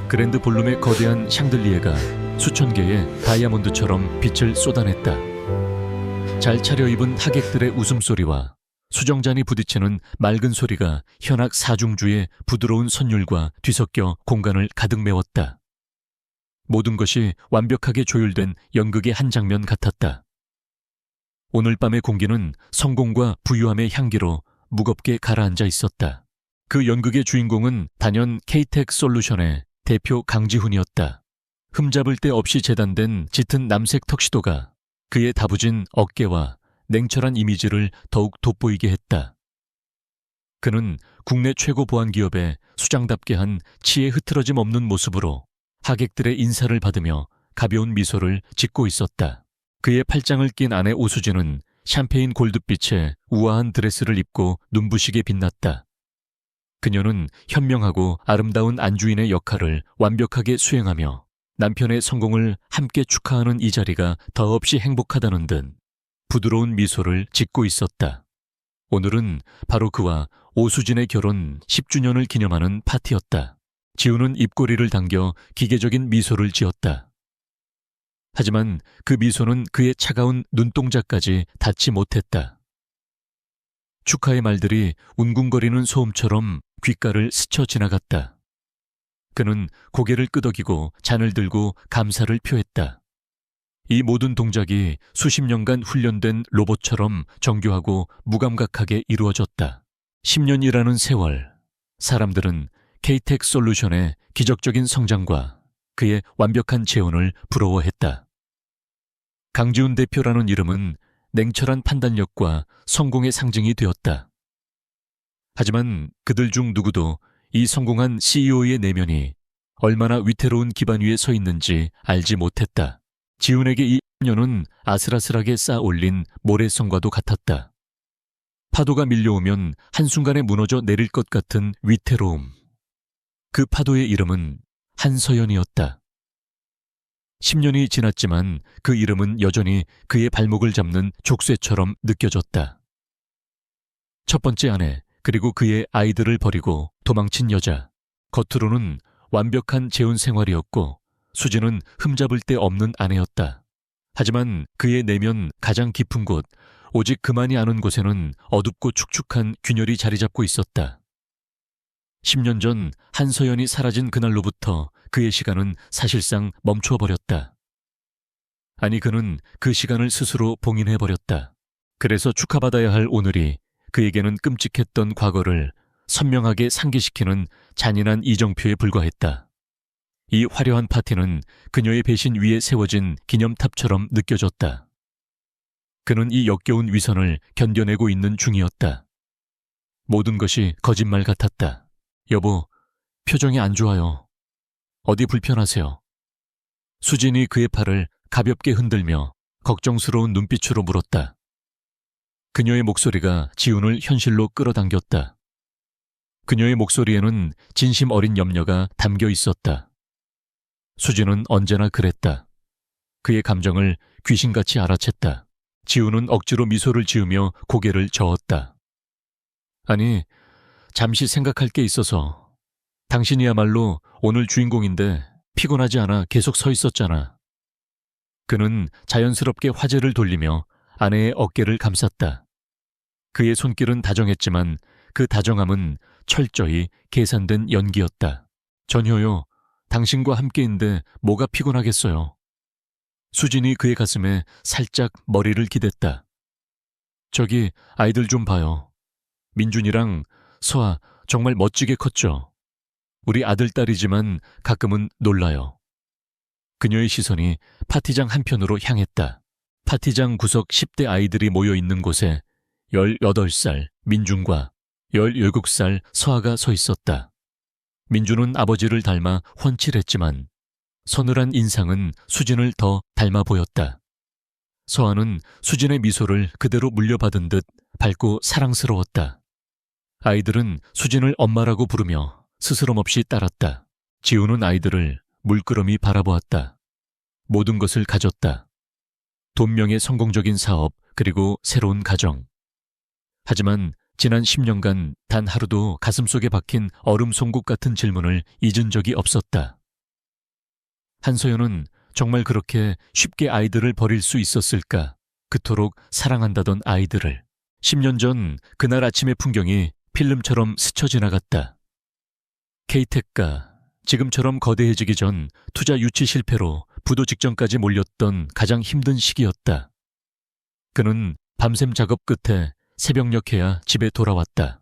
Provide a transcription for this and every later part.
그랜드 볼룸의 거대한 샹들리에가 수천 개의 다이아몬드처럼 빛을 쏟아냈다. 잘 차려입은 하객들의 웃음소리와 수정잔이 부딪히는 맑은 소리가 현악 사중주의 부드러운 선율과 뒤섞여 공간을 가득 메웠다. 모든 것이 완벽하게 조율된 연극의 한 장면 같았다. 오늘 밤의 공기는 성공과 부유함의 향기로 무겁게 가라앉아 있었다. 그 연극의 주인공은 단연 K-TEC 솔루션의 대표 강지훈이었다. 흠잡을 데 없이 재단된 짙은 남색 턱시도가 그의 다부진 어깨와 냉철한 이미지를 더욱 돋보이게 했다. 그는 국내 최고 보안 기업의 수장답게 한 치에 흐트러짐 없는 모습으로 하객들의 인사를 받으며 가벼운 미소를 짓고 있었다. 그의 팔짱을 낀 아내 오수진은 샴페인 골드빛의 우아한 드레스를 입고 눈부시게 빛났다. 그녀는 현명하고 아름다운 안주인의 역할을 완벽하게 수행하며 남편의 성공을 함께 축하하는 이 자리가 더없이 행복하다는 듯 부드러운 미소를 짓고 있었다. 오늘은 바로 그와 오수진의 결혼 10주년을 기념하는 파티였다. 지우는 입꼬리를 당겨 기계적인 미소를 지었다. 하지만 그 미소는 그의 차가운 눈동자까지 닿지 못했다. 축하의 말들이 웅궁거리는 소음처럼 귓가를 스쳐 지나갔다. 그는 고개를 끄덕이고 잔을 들고 감사를 표했다. 이 모든 동작이 수십 년간 훈련된 로봇처럼 정교하고 무감각하게 이루어졌다. 10년이라는 세월, 사람들은 K-TEC 솔루션의 기적적인 성장과 그의 완벽한 재혼을 부러워했다. 강지훈 대표라는 이름은 냉철한 판단력과 성공의 상징이 되었다. 하지만 그들 중 누구도 이 성공한 CEO의 내면이 얼마나 위태로운 기반 위에 서 있는지 알지 못했다. 지훈에게 이 10년은 아슬아슬하게 쌓아 올린 모래성과도 같았다. 파도가 밀려오면 한순간에 무너져 내릴 것 같은 위태로움. 그 파도의 이름은 한서연이었다. 10년이 지났지만 그 이름은 여전히 그의 발목을 잡는 족쇄처럼 느껴졌다. 첫 번째 아내, 그리고 그의 아이들을 버리고 도망친 여자. 겉으로는 완벽한 재혼 생활이었고 수지는 흠잡을 데 없는 아내였다. 하지만 그의 내면 가장 깊은 곳, 오직 그만이 아는 곳에는 어둡고 축축한 균열이 자리 잡고 있었다. 10년 전 한서연이 사라진 그날로부터 그의 시간은 사실상 멈춰버렸다. 아니, 그는 그 시간을 스스로 봉인해버렸다. 그래서 축하받아야 할 오늘이 그에게는 끔찍했던 과거를 선명하게 상기시키는 잔인한 이정표에 불과했다. 이 화려한 파티는 그녀의 배신 위에 세워진 기념탑처럼 느껴졌다. 그는 이 역겨운 위선을 견뎌내고 있는 중이었다. 모든 것이 거짓말 같았다. 여보, 표정이 안 좋아요. 어디 불편하세요? 수진이 그의 팔을 가볍게 흔들며 걱정스러운 눈빛으로 물었다. 그녀의 목소리가 지훈을 현실로 끌어당겼다. 그녀의 목소리에는 진심 어린 염려가 담겨 있었다. 수진은 언제나 그랬다. 그의 감정을 귀신같이 알아챘다. 지훈은 억지로 미소를 지으며 고개를 저었다. 아니, 잠시 생각할 게 있어서. 당신이야말로 오늘 주인공인데 피곤하지 않아 계속 서 있었잖아. 그는 자연스럽게 화제를 돌리며 아내의 어깨를 감쌌다. 그의 손길은 다정했지만 그 다정함은 철저히 계산된 연기였다. 전혀요. 당신과 함께인데 뭐가 피곤하겠어요. 수진이 그의 가슴에 살짝 머리를 기댔다. 저기 아이들 좀 봐요. 민준이랑 서아 정말 멋지게 컸죠. 우리 아들, 딸이지만 가끔은 놀라요. 그녀의 시선이 파티장 한편으로 향했다. 파티장 구석 10대 아이들이 모여 있는 곳에 18살 민준과 17살 서아가 서 있었다. 민준은 아버지를 닮아 훤칠했지만 서늘한 인상은 수진을 더 닮아 보였다. 서아는 수진의 미소를 그대로 물려받은 듯 밝고 사랑스러웠다. 아이들은 수진을 엄마라고 부르며 스스럼 없이 따랐다. 지우는 아이들을 물끄러미 바라보았다. 모든 것을 가졌다. 돈명의 성공적인 사업, 그리고 새로운 가정. 하지만 지난 10년간 단 하루도 가슴속에 박힌 얼음 송곳 같은 질문을 잊은 적이 없었다. 한서연은 정말 그렇게 쉽게 아이들을 버릴 수 있었을까? 그토록 사랑한다던 아이들을. 10년 전 그날 아침의 풍경이 필름처럼 스쳐 지나갔다. K텍가, 지금처럼 거대해지기 전 투자 유치 실패로 부도 직전까지 몰렸던 가장 힘든 시기였다. 그는 밤샘 작업 끝에 새벽녘에야 집에 돌아왔다.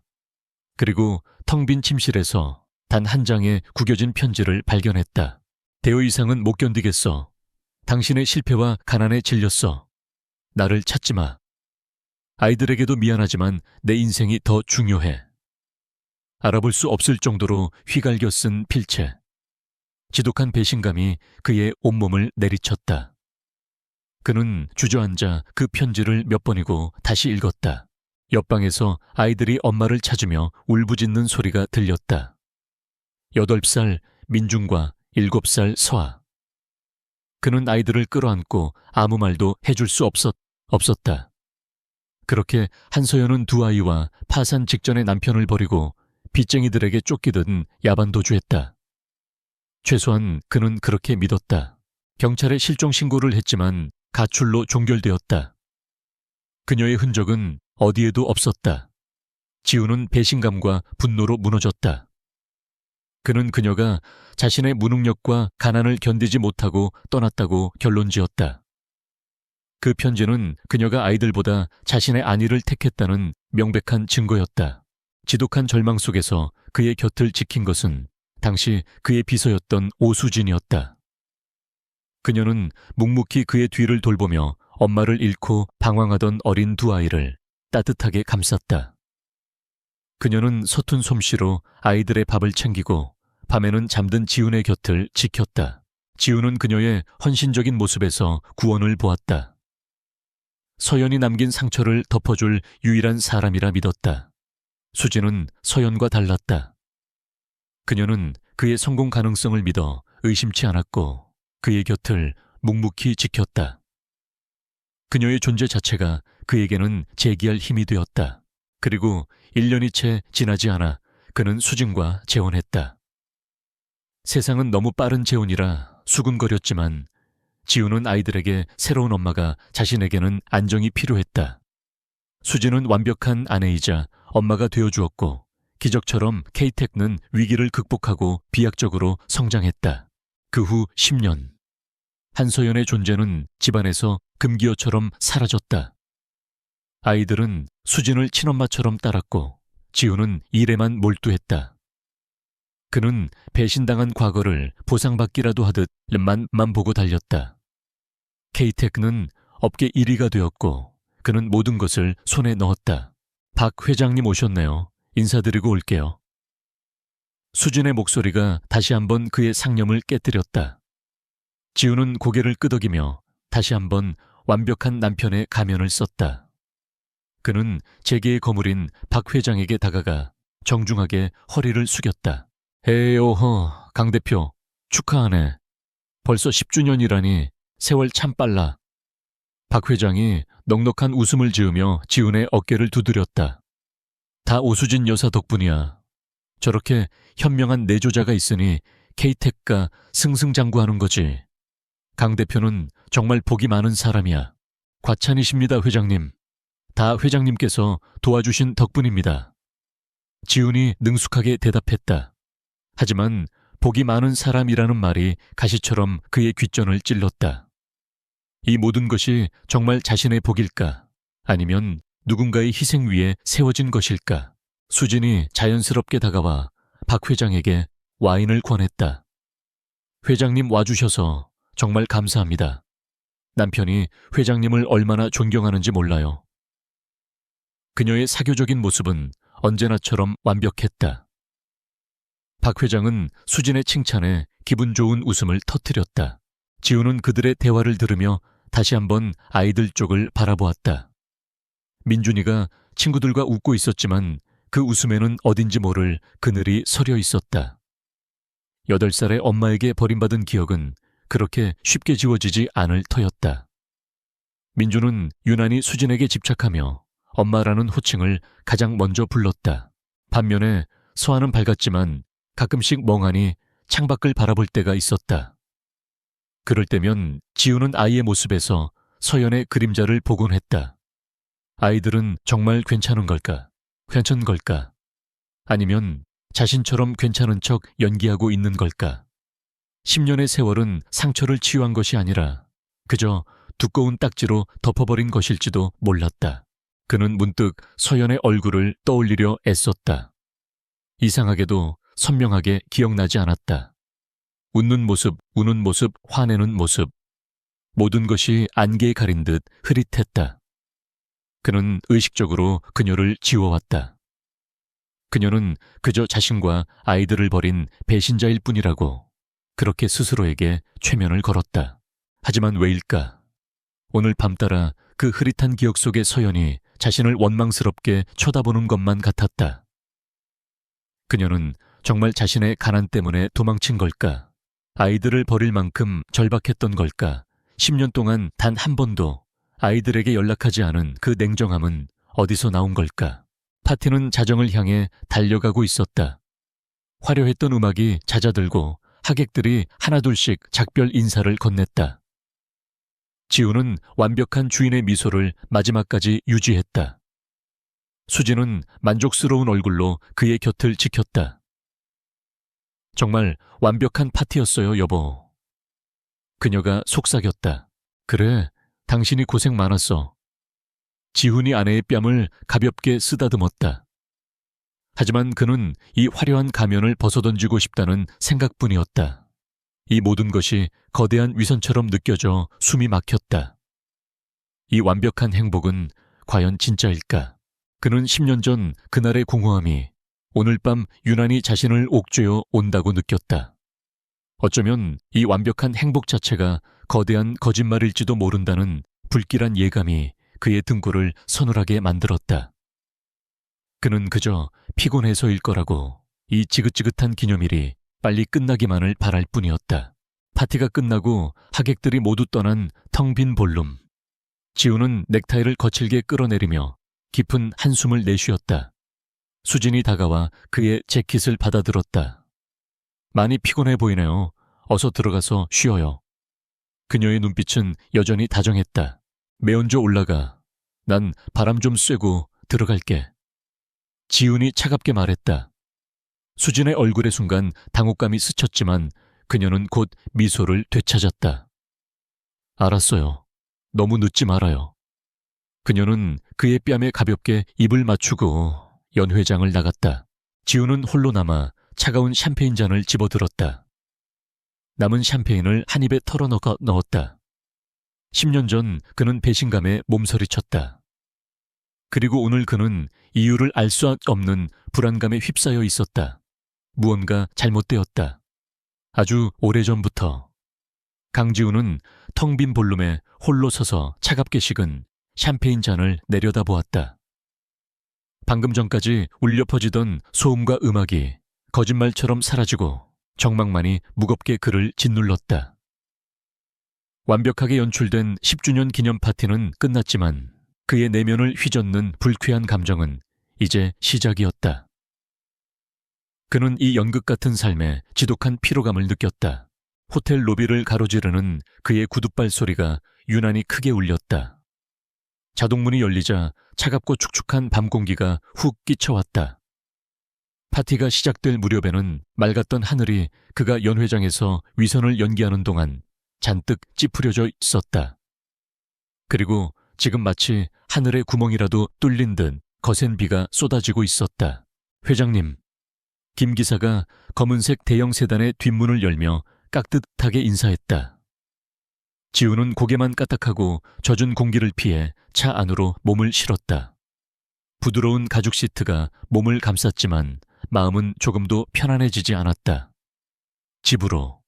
그리고 텅 빈 침실에서 단 한 장의 구겨진 편지를 발견했다. 대호 이상은 못 견디겠어. 당신의 실패와 가난에 질렸어. 나를 찾지 마. 아이들에게도 미안하지만 내 인생이 더 중요해. 알아볼 수 없을 정도로 휘갈겨 쓴 필체. 지독한 배신감이 그의 온몸을 내리쳤다. 그는 주저앉아 그 편지를 몇 번이고 다시 읽었다. 옆방에서 아이들이 엄마를 찾으며 울부짖는 소리가 들렸다. 8살 민중과 7살 서아. 그는 아이들을 끌어안고 아무 말도 해줄 수 없었다. 그렇게 한서연은 두 아이와 파산 직전의 남편을 버리고 빚쟁이들에게 쫓기듯 야반도주했다. 최소한 그는 그렇게 믿었다. 경찰에 실종 신고를 했지만 가출로 종결되었다. 그녀의 흔적은 어디에도 없었다. 지우는 배신감과 분노로 무너졌다. 그는 그녀가 자신의 무능력과 가난을 견디지 못하고 떠났다고 결론지었다. 그 편지는 그녀가 아이들보다 자신의 안위를 택했다는 명백한 증거였다. 지독한 절망 속에서 그의 곁을 지킨 것은 당시 그의 비서였던 오수진이었다. 그녀는 묵묵히 그의 뒤를 돌보며 엄마를 잃고 방황하던 어린 두 아이를 따뜻하게 감쌌다. 그녀는 서툰 솜씨로 아이들의 밥을 챙기고 밤에는 잠든 지훈의 곁을 지켰다. 지훈은 그녀의 헌신적인 모습에서 구원을 보았다. 서연이 남긴 상처를 덮어줄 유일한 사람이라 믿었다. 수지는 서연과 달랐다. 그녀는 그의 성공 가능성을 믿어 의심치 않았고 그의 곁을 묵묵히 지켰다. 그녀의 존재 자체가 그에게는 재기할 힘이 되었다. 그리고 1년이 채 지나지 않아 그는 수진과 재혼했다. 세상은 너무 빠른 재혼이라 수군거렸지만 지우는 아이들에게 새로운 엄마가 자신에게는 안정이 필요했다. 수진은 완벽한 아내이자 엄마가 되어주었고 기적처럼 K텍는 위기를 극복하고 비약적으로 성장했다. 그 후 10년. 한서연의 존재는 집안에서 금기어처럼 사라졌다. 아이들은 수진을 친엄마처럼 따랐고 지우는 일에만 몰두했다. 그는 배신당한 과거를 보상받기라도 하듯 만 보고 달렸다. K텍는 업계 1위가 되었고 그는 모든 것을 손에 넣었다. 박 회장님 오셨네요. 인사드리고 올게요. 수진의 목소리가 다시 한번 그의 상념을 깨뜨렸다. 지우는 고개를 끄덕이며 다시 한번 완벽한 남편의 가면을 썼다. 그는 재계의 거물인 박 회장에게 다가가 정중하게 허리를 숙였다. 에오허, 강 대표, 축하하네. 벌써 10주년이라니 세월 참 빨라. 박 회장이 넉넉한 웃음을 지으며 지훈의 어깨를 두드렸다. 다 오수진 여사 덕분이야. 저렇게 현명한 내조자가 있으니 K텍가 승승장구하는 거지. 강 대표는 정말 복이 많은 사람이야. 과찬이십니다, 회장님. 다 회장님께서 도와주신 덕분입니다. 지훈이 능숙하게 대답했다. 하지만 복이 많은 사람이라는 말이 가시처럼 그의 귓전을 찔렀다. 이 모든 것이 정말 자신의 복일까? 아니면 누군가의 희생 위에 세워진 것일까? 수진이 자연스럽게 다가와 박 회장에게 와인을 권했다. 회장님 와주셔서 정말 감사합니다. 남편이 회장님을 얼마나 존경하는지 몰라요. 그녀의 사교적인 모습은 언제나처럼 완벽했다. 박 회장은 수진의 칭찬에 기분 좋은 웃음을 터뜨렸다. 지우는 그들의 대화를 들으며 다시 한번 아이들 쪽을 바라보았다. 민준이가 친구들과 웃고 있었지만 그 웃음에는 어딘지 모를 그늘이 서려 있었다. 8살의 엄마에게 버림받은 기억은 그렇게 쉽게 지워지지 않을 터였다. 민준은 유난히 수진에게 집착하며 엄마라는 호칭을 가장 먼저 불렀다. 반면에 서아는 밝았지만 가끔씩 멍하니 창밖을 바라볼 때가 있었다. 그럴 때면 지우는 아이의 모습에서 서연의 그림자를 보곤 했다. 아이들은 정말 괜찮은 걸까? 괜찮은 걸까? 아니면 자신처럼 괜찮은 척 연기하고 있는 걸까? 10년의 세월은 상처를 치유한 것이 아니라 그저 두꺼운 딱지로 덮어버린 것일지도 몰랐다. 그는 문득 서연의 얼굴을 떠올리려 애썼다. 이상하게도 선명하게 기억나지 않았다. 웃는 모습, 우는 모습, 화내는 모습. 모든 것이 안개에 가린 듯 흐릿했다. 그는 의식적으로 그녀를 지워왔다. 그녀는 그저 자신과 아이들을 버린 배신자일 뿐이라고 그렇게 스스로에게 최면을 걸었다. 하지만 왜일까? 오늘 밤 따라 그 흐릿한 기억 속의 서연이 자신을 원망스럽게 쳐다보는 것만 같았다. 그녀는 정말 자신의 가난 때문에 도망친 걸까? 아이들을 버릴 만큼 절박했던 걸까? 10년 동안 단 한 번도 아이들에게 연락하지 않은 그 냉정함은 어디서 나온 걸까? 파티는 자정을 향해 달려가고 있었다. 화려했던 음악이 잦아들고 하객들이 하나둘씩 작별 인사를 건넸다. 지우는 완벽한 주인의 미소를 마지막까지 유지했다. 수지는 만족스러운 얼굴로 그의 곁을 지켰다. 정말 완벽한 파티였어요, 여보. 그녀가 속삭였다. 그래, 당신이 고생 많았어. 지훈이 아내의 뺨을 가볍게 쓰다듬었다. 하지만 그는 이 화려한 가면을 벗어던지고 싶다는 생각뿐이었다. 이 모든 것이 거대한 위선처럼 느껴져 숨이 막혔다. 이 완벽한 행복은 과연 진짜일까? 그는 10년 전 그날의 공허함이 오늘 밤 유난히 자신을 옥죄어 온다고 느꼈다. 어쩌면 이 완벽한 행복 자체가 거대한 거짓말일지도 모른다는 불길한 예감이 그의 등골을 서늘하게 만들었다. 그는 그저 피곤해서일 거라고 이 지긋지긋한 기념일이 빨리 끝나기만을 바랄 뿐이었다. 파티가 끝나고 하객들이 모두 떠난 텅 빈 볼룸. 지우는 넥타이를 거칠게 끌어내리며 깊은 한숨을 내쉬었다. 수진이 다가와 그의 재킷을 받아들었다. 많이 피곤해 보이네요. 어서 들어가서 쉬어요. 그녀의 눈빛은 여전히 다정했다. 매운조 올라가. 난 바람 좀 쐬고 들어갈게. 지훈이 차갑게 말했다. 수진의 얼굴의 순간 당혹감이 스쳤지만 그녀는 곧 미소를 되찾았다. 알았어요. 너무 늦지 말아요. 그녀는 그의 뺨에 가볍게 입을 맞추고 연회장을 나갔다. 지훈은 홀로 남아 차가운 샴페인 잔을 집어들었다. 남은 샴페인을 한 입에 넣었다. 10년 전 그는 배신감에 몸서리쳤다. 그리고 오늘 그는 이유를 알 수 없는 불안감에 휩싸여 있었다. 무언가 잘못되었다. 아주 오래전부터. 강지훈은 텅 빈 볼룸에 홀로 서서 차갑게 식은 샴페인 잔을 내려다보았다. 방금 전까지 울려 퍼지던 소음과 음악이 거짓말처럼 사라지고 정막만이 무겁게 그를 짓눌렀다. 완벽하게 연출된 10주년 기념 파티는 끝났지만 그의 내면을 휘젓는 불쾌한 감정은 이제 시작이었다. 그는 이 연극 같은 삶에 지독한 피로감을 느꼈다. 호텔 로비를 가로지르는 그의 구둣발 소리가 유난히 크게 울렸다. 자동문이 열리자 차갑고 축축한 밤 공기가 훅 끼쳐왔다. 파티가 시작될 무렵에는 맑았던 하늘이 그가 연회장에서 위선을 연기하는 동안 잔뜩 찌푸려져 있었다. 그리고 지금 마치 하늘의 구멍이라도 뚫린 듯 거센 비가 쏟아지고 있었다. 회장님. 김 기사가 검은색 대형 세단의 뒷문을 열며 깍듯하게 인사했다. 지우는 고개만 까딱하고 젖은 공기를 피해 차 안으로 몸을 실었다. 부드러운 가죽 시트가 몸을 감쌌지만 마음은 조금도 편안해지지 않았다. 집으로.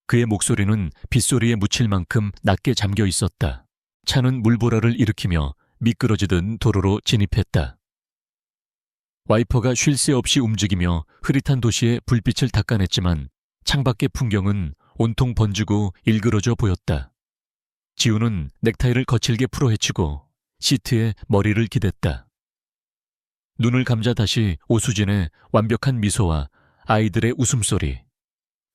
그의 목소리는 빗소리에 묻힐 만큼 낮게 잠겨 있었다. 차는 물보라를 일으키며 미끄러지던 도로로 진입했다. 와이퍼가 쉴 새 없이 움직이며 흐릿한 도시의 불빛을 닦아냈지만 창밖의 풍경은 온통 번지고 일그러져 보였다. 지우는 넥타이를 거칠게 풀어헤치고 시트에 머리를 기댔다. 눈을 감자 다시 오수진의 완벽한 미소와 아이들의 웃음소리.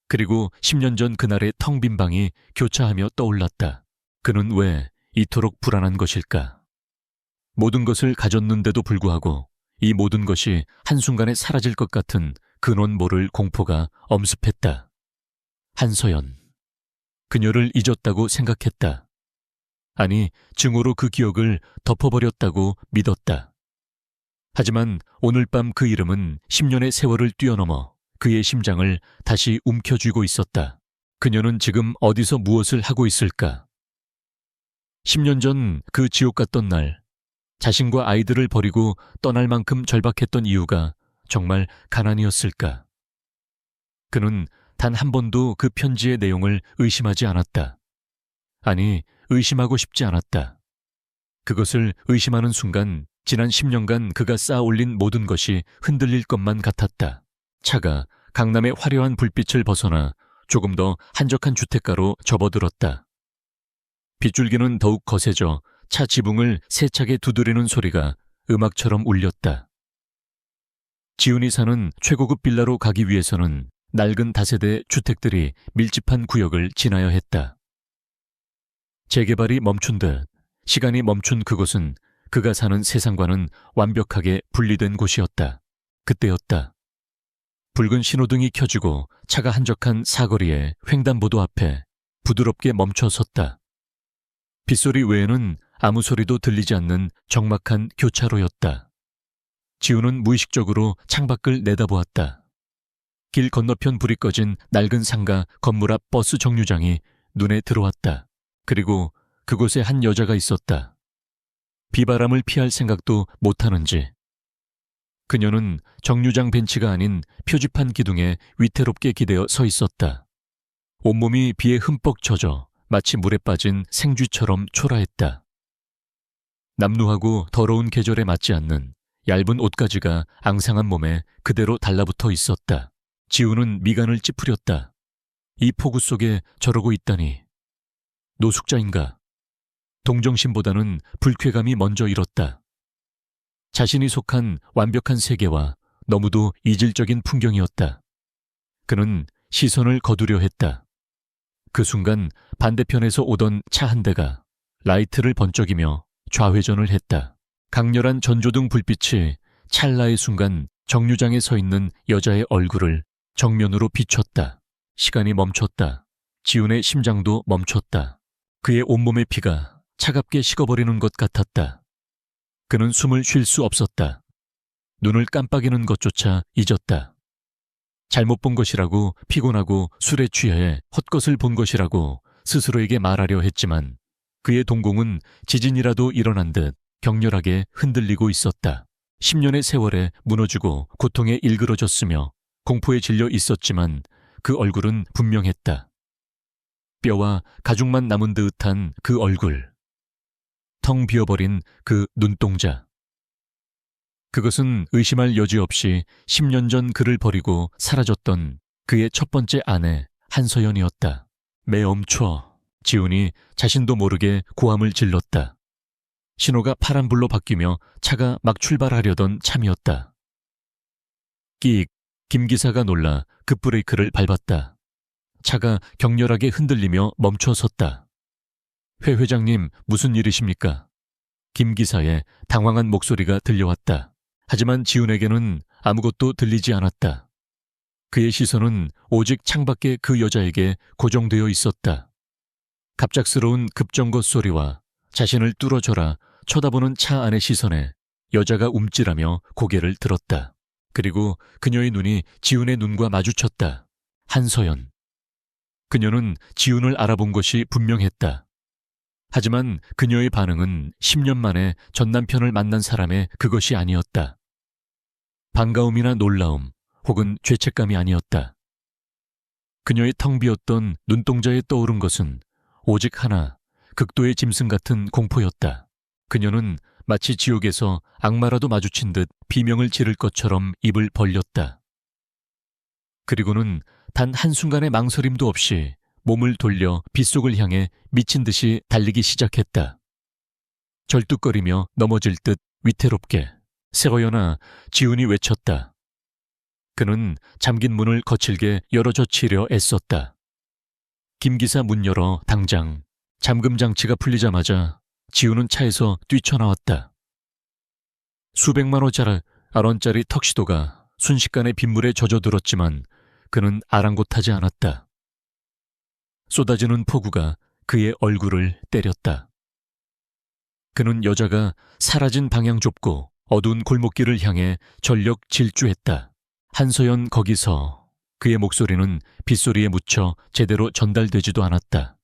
그리고 10년 전 그날의 텅 빈 방이 교차하며 떠올랐다. 그는 왜 이토록 불안한 것일까? 모든 것을 가졌는데도 불구하고 이 모든 것이 한순간에 사라질 것 같은 근원 모를 공포가 엄습했다. 한서연. 그녀를 잊었다고 생각했다. 아니, 증오로 그 기억을 덮어버렸다고 믿었다. 하지만 오늘 밤 그 이름은 10년의 세월을 뛰어넘어 그의 심장을 다시 움켜쥐고 있었다. 그녀는 지금 어디서 무엇을 하고 있을까? 10년 전 그 지옥 같던 날, 자신과 아이들을 버리고 떠날 만큼 절박했던 이유가 정말 가난이었을까? 그는 단 한 번도 그 편지의 내용을 의심하지 않았다. 아니, 의심하고 싶지 않았다. 그것을 의심하는 순간 지난 10년간 그가 쌓아 올린 모든 것이 흔들릴 것만 같았다. 차가 강남의 화려한 불빛을 벗어나 조금 더 한적한 주택가로 접어들었다. 빗줄기는 더욱 거세져 차 지붕을 세차게 두드리는 소리가 음악처럼 울렸다. 지훈이 사는 최고급 빌라로 가기 위해서는 낡은 다세대 주택들이 밀집한 구역을 지나야 했다. 재개발이 멈춘 듯 시간이 멈춘 그곳은 그가 사는 세상과는 완벽하게 분리된 곳이었다. 그때였다. 붉은 신호등이 켜지고 차가 한적한 사거리의 횡단보도 앞에 부드럽게 멈춰 섰다. 빗소리 외에는 아무 소리도 들리지 않는 적막한 교차로였다. 지우는 무의식적으로 창밖을 내다보았다. 길 건너편 불이 꺼진 낡은 상가 건물 앞 버스 정류장이 눈에 들어왔다. 그리고 그곳에 한 여자가 있었다. 비바람을 피할 생각도 못하는지. 그녀는 정류장 벤치가 아닌 표지판 기둥에 위태롭게 기대어 서 있었다. 온몸이 비에 흠뻑 젖어 마치 물에 빠진 생쥐처럼 초라했다. 남루하고 더러운 계절에 맞지 않는 얇은 옷가지가 앙상한 몸에 그대로 달라붙어 있었다. 지우는 미간을 찌푸렸다. 이 폭우 속에 저러고 있다니. 노숙자인가? 동정심보다는 불쾌감이 먼저 일었다. 자신이 속한 완벽한 세계와 너무도 이질적인 풍경이었다. 그는 시선을 거두려 했다. 그 순간 반대편에서 오던 차 한 대가 라이트를 번쩍이며 좌회전을 했다. 강렬한 전조등 불빛이 찰나의 순간 정류장에 서 있는 여자의 얼굴을 정면으로 비췄다. 시간이 멈췄다. 지훈의 심장도 멈췄다. 그의 온몸의 피가 차갑게 식어버리는 것 같았다. 그는 숨을 쉴 수 없었다. 눈을 깜빡이는 것조차 잊었다. 잘못 본 것이라고 피곤하고 술에 취해 헛것을 본 것이라고 스스로에게 말하려 했지만 그의 동공은 지진이라도 일어난 듯 격렬하게 흔들리고 있었다. 10년의 세월에 무너지고 고통에 일그러졌으며 공포에 질려 있었지만 그 얼굴은 분명했다. 뼈와 가죽만 남은 듯한 그 얼굴. 텅 비어버린 그 눈동자. 그것은 의심할 여지 없이 10년 전 그를 버리고 사라졌던 그의 첫 번째 아내 한서연이었다. 매엄쳐 지훈이 자신도 모르게 고함을 질렀다. 신호가 파란불로 바뀌며 차가 막 출발하려던 참이었다. 끼익, 김 기사가 놀라 급브레이크를 밟았다. 차가 격렬하게 흔들리며 멈춰 섰다. 회 회장님, 무슨 일이십니까? 김 기사의 당황한 목소리가 들려왔다. 하지만 지훈에게는 아무것도 들리지 않았다. 그의 시선은 오직 창밖의 그 여자에게 고정되어 있었다. 갑작스러운 급정거 소리와 자신을 뚫어져라 쳐다보는 차 안의 시선에 여자가 움찔하며 고개를 들었다. 그리고 그녀의 눈이 지훈의 눈과 마주쳤다. 한서연. 그녀는 지훈을 알아본 것이 분명했다. 하지만 그녀의 반응은 10년 만에 전 남편을 만난 사람의 그것이 아니었다. 반가움이나 놀라움 혹은 죄책감이 아니었다. 그녀의 텅 비었던 눈동자에 떠오른 것은 오직 하나, 극도의 짐승 같은 공포였다. 그녀는 마치 지옥에서 악마라도 마주친 듯 비명을 지를 것처럼 입을 벌렸다. 그리고는 단 한순간의 망설임도 없이 몸을 돌려 빗속을 향해 미친 듯이 달리기 시작했다. 절뚝거리며 넘어질 듯 위태롭게. 세거연아, 지훈이 외쳤다. 그는 잠긴 문을 거칠게 열어젖히려 애썼다. 김 기사 문 열어 당장. 잠금 장치가 풀리자마자 지우는 차에서 뛰쳐나왔다. 수백만 원짜리 턱시도가 순식간에 빗물에 젖어들었지만 그는 아랑곳하지 않았다. 쏟아지는 폭우가 그의 얼굴을 때렸다. 그는 여자가 사라진 방향 좁고 어두운 골목길을 향해 전력 질주했다. 한서연 거기서. 그의 목소리는 빗소리에 묻혀 제대로 전달되지도 않았다.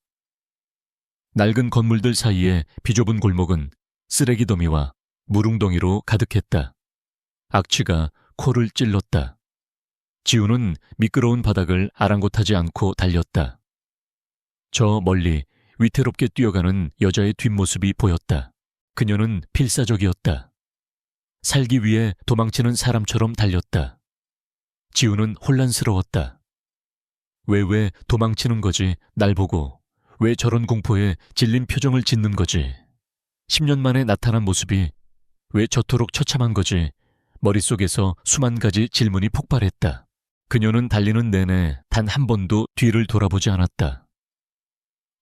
낡은 건물들 사이에 비좁은 골목은 쓰레기 더미와 물웅덩이로 가득했다. 악취가 코를 찔렀다. 지우는 미끄러운 바닥을 아랑곳하지 않고 달렸다. 저 멀리 위태롭게 뛰어가는 여자의 뒷모습이 보였다. 그녀는 필사적이었다. 살기 위해 도망치는 사람처럼 달렸다. 지우는 혼란스러웠다. 왜 도망치는 거지, 날 보고. 왜 저런 공포에 질린 표정을 짓는 거지. 10년 만에 나타난 모습이 왜 저토록 처참한 거지. 머릿속에서 수만 가지 질문이 폭발했다. 그녀는 달리는 내내 단 한 번도 뒤를 돌아보지 않았다.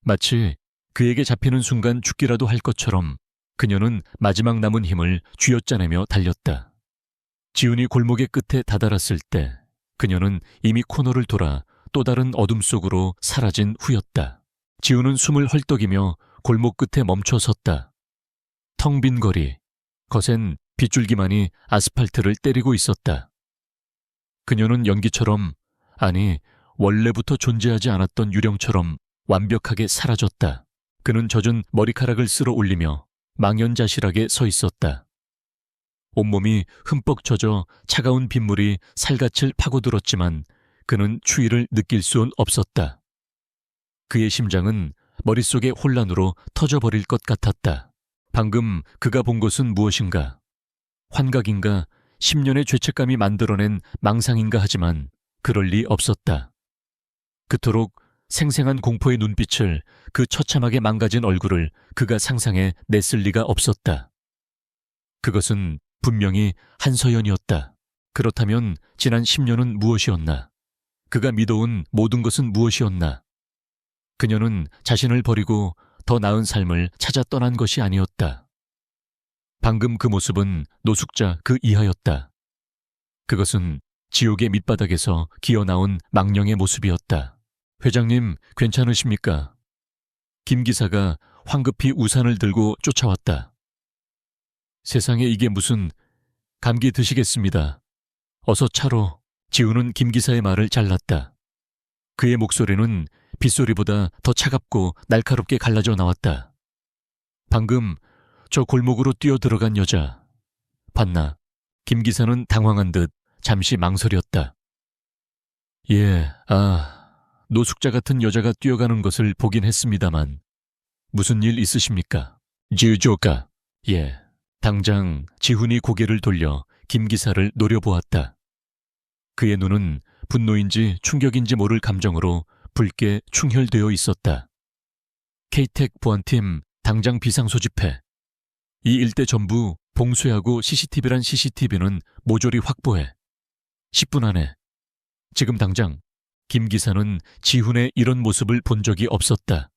마치 그에게 잡히는 순간 죽기라도 할 것처럼 그녀는 마지막 남은 힘을 쥐어짜내며 달렸다. 지훈이 골목의 끝에 다다랐을 때 그녀는 이미 코너를 돌아 또 다른 어둠 속으로 사라진 후였다. 지훈은 숨을 헐떡이며 골목 끝에 멈춰 섰다. 텅 빈 거리, 거센 빗줄기만이 아스팔트를 때리고 있었다. 그녀는 연기처럼, 아니 원래부터 존재하지 않았던 유령처럼 완벽하게 사라졌다. 그는 젖은 머리카락을 쓸어 올리며 망연자실하게 서 있었다. 온몸이 흠뻑 젖어 차가운 빗물이 살갗을 파고들었지만 그는 추위를 느낄 수는 없었다. 그의 심장은 머릿속의 혼란으로 터져버릴 것 같았다. 방금 그가 본 것은 무엇인가? 환각인가? 10년의 죄책감이 만들어낸 망상인가 하지만 그럴 리 없었다. 그토록 생생한 공포의 눈빛을, 그 처참하게 망가진 얼굴을 그가 상상해 냈을 리가 없었다. 그것은 분명히 한서연이었다. 그렇다면 지난 10년은 무엇이었나? 그가 믿어온 모든 것은 무엇이었나? 그녀는 자신을 버리고 더 나은 삶을 찾아 떠난 것이 아니었다. 방금 그 모습은 노숙자 그 이하였다. 그것은 지옥의 밑바닥에서 기어나온 망령의 모습이었다. 회장님, 괜찮으십니까? 김 기사가 황급히 우산을 들고 쫓아왔다. 세상에 이게 무슨, 감기 드시겠습니다. 어서 차로. 지우는 김 기사의 말을 잘랐다. 그의 목소리는 빗소리보다 더 차갑고 날카롭게 갈라져 나왔다. 방금 저 골목으로 뛰어들어간 여자 봤나? 김 기사는 당황한 듯 잠시 망설였다. 예, 노숙자 같은 여자가 뛰어가는 것을 보긴 했습니다만 무슨 일 있으십니까? 지우조가. 예. 당장 지훈이 고개를 돌려 김 기사를 노려보았다. 그의 눈은 분노인지 충격인지 모를 감정으로 붉게 충혈되어 있었다. K텍 보안팀 당장 비상소집해. 이 일대 전부 봉쇄하고 CCTV란 CCTV는 모조리 확보해. 10분 안에. 지금 당장. 김 기사는 지훈의 이런 모습을 본 적이 없었다.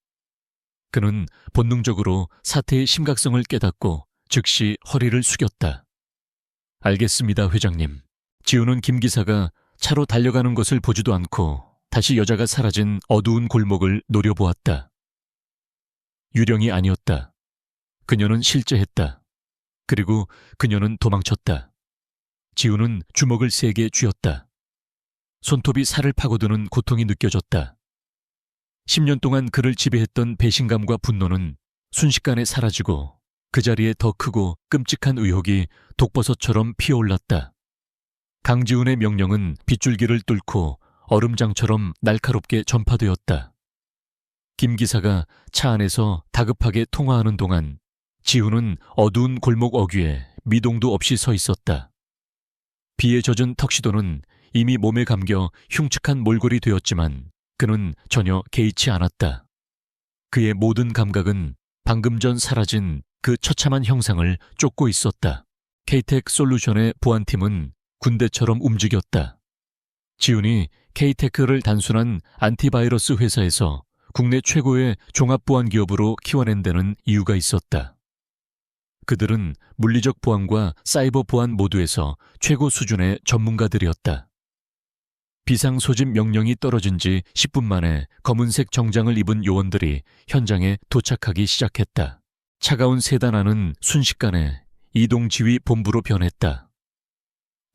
그는 본능적으로 사태의 심각성을 깨닫고 즉시 허리를 숙였다. 알겠습니다, 회장님. 지훈은 김 기사가 차로 달려가는 것을 보지도 않고 다시 여자가 사라진 어두운 골목을 노려보았다. 유령이 아니었다. 그녀는 실제했다. 그리고 그녀는 도망쳤다. 지훈은 주먹을 세게 쥐었다. 손톱이 살을 파고드는 고통이 느껴졌다. 10년 동안 그를 지배했던 배신감과 분노는 순식간에 사라지고 그 자리에 더 크고 끔찍한 의혹이 독버섯처럼 피어올랐다. 강지훈의 명령은 빗줄기를 뚫고 얼음장처럼 날카롭게 전파되었다. 김 기사가 차 안에서 다급하게 통화하는 동안 지훈은 어두운 골목 어귀에 미동도 없이 서 있었다. 비에 젖은 턱시도는 이미 몸에 감겨 흉측한 몰골이 되었지만 그는 전혀 개의치 않았다. 그의 모든 감각은 방금 전 사라진 그 처참한 형상을 쫓고 있었다. K텍 솔루션의 보안팀은 군대처럼 움직였다. 지훈이 K테크를 단순한 안티바이러스 회사에서 국내 최고의 종합보안 기업으로 키워낸 데는 이유가 있었다. 그들은 물리적 보안과 사이버 보안 모두에서 최고 수준의 전문가들이었다. 비상 소집 명령이 떨어진 지 10분 만에 검은색 정장을 입은 요원들이 현장에 도착하기 시작했다. 차가운 세단화는 순식간에 이동지휘 본부로 변했다.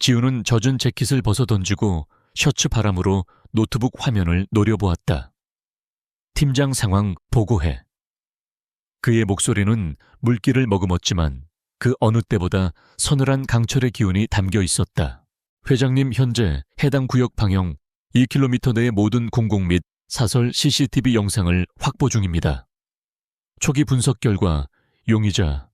지훈은 젖은 재킷을 벗어던지고 셔츠 바람으로 노트북 화면을 노려보았다. 팀장 상황 보고해. 그의 목소리는 물기를 머금었지만 그 어느 때보다 서늘한 강철의 기운이 담겨 있었다. 회장님, 현재 해당 구역 방형 2km 내의 모든 공공 및 사설 CCTV 영상을 확보 중입니다. 초기 분석 결과 용의자,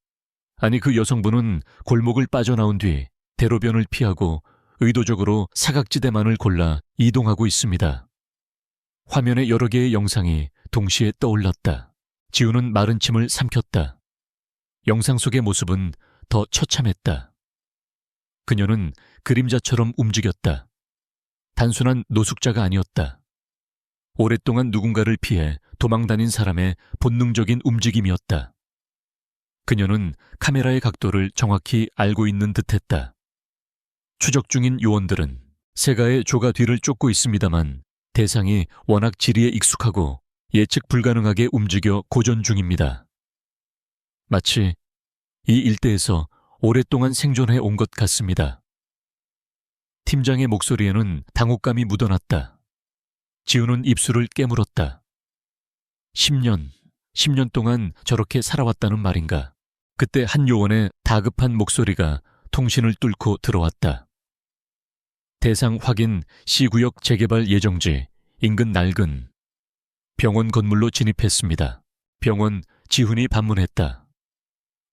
아니 그 여성분은 골목을 빠져나온 뒤 대로변을 피하고 의도적으로 사각지대만을 골라 이동하고 있습니다. 화면에 여러 개의 영상이 동시에 떠올랐다. 지훈은 마른 침을 삼켰다. 영상 속의 모습은 더 처참했다. 그녀는 그림자처럼 움직였다. 단순한 노숙자가 아니었다. 오랫동안 누군가를 피해 도망다닌 사람의 본능적인 움직임이었다. 그녀는 카메라의 각도를 정확히 알고 있는 듯했다. 추적 중인 요원들은 세가의 조가 뒤를 쫓고 있습니다만 대상이 워낙 지리에 익숙하고 예측 불가능하게 움직여 고전 중입니다. 마치 이 일대에서 오랫동안 생존해 온 것 같습니다. 팀장의 목소리에는 당혹감이 묻어났다. 지훈은 입술을 깨물었다. 10년 동안 저렇게 살아왔다는 말인가. 그때 한 요원의 다급한 목소리가 통신을 뚫고 들어왔다. 대상 확인 C구역 재개발 예정지 인근 낡은 병원 건물로 진입했습니다. 병원 지훈이 방문했다.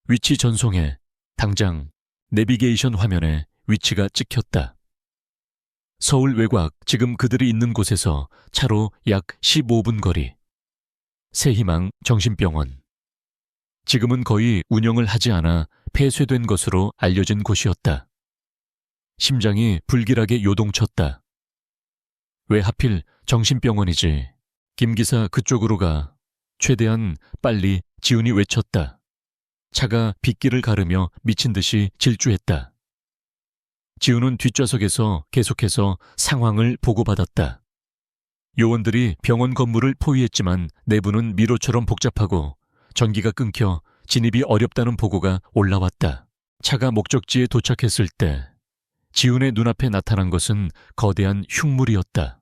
위치 전송해. 당장 내비게이션 화면에 위치가 찍혔다. 서울 외곽, 지금 그들이 있는 곳에서 차로 약 15분 거리. 새희망 정신병원. 지금은 거의 운영을 하지 않아 폐쇄된 것으로 알려진 곳이었다. 심장이 불길하게 요동쳤다. 왜 하필 정신병원이지? 김 기사 그쪽으로 가. 최대한 빨리. 지훈이 외쳤다. 차가 빗길을 가르며 미친 듯이 질주했다. 지훈은 뒷좌석에서 계속해서 상황을 보고받았다. 요원들이 병원 건물을 포위했지만 내부는 미로처럼 복잡하고 전기가 끊겨 진입이 어렵다는 보고가 올라왔다. 차가 목적지에 도착했을 때 지훈의 눈앞에 나타난 것은 거대한 흉물이었다.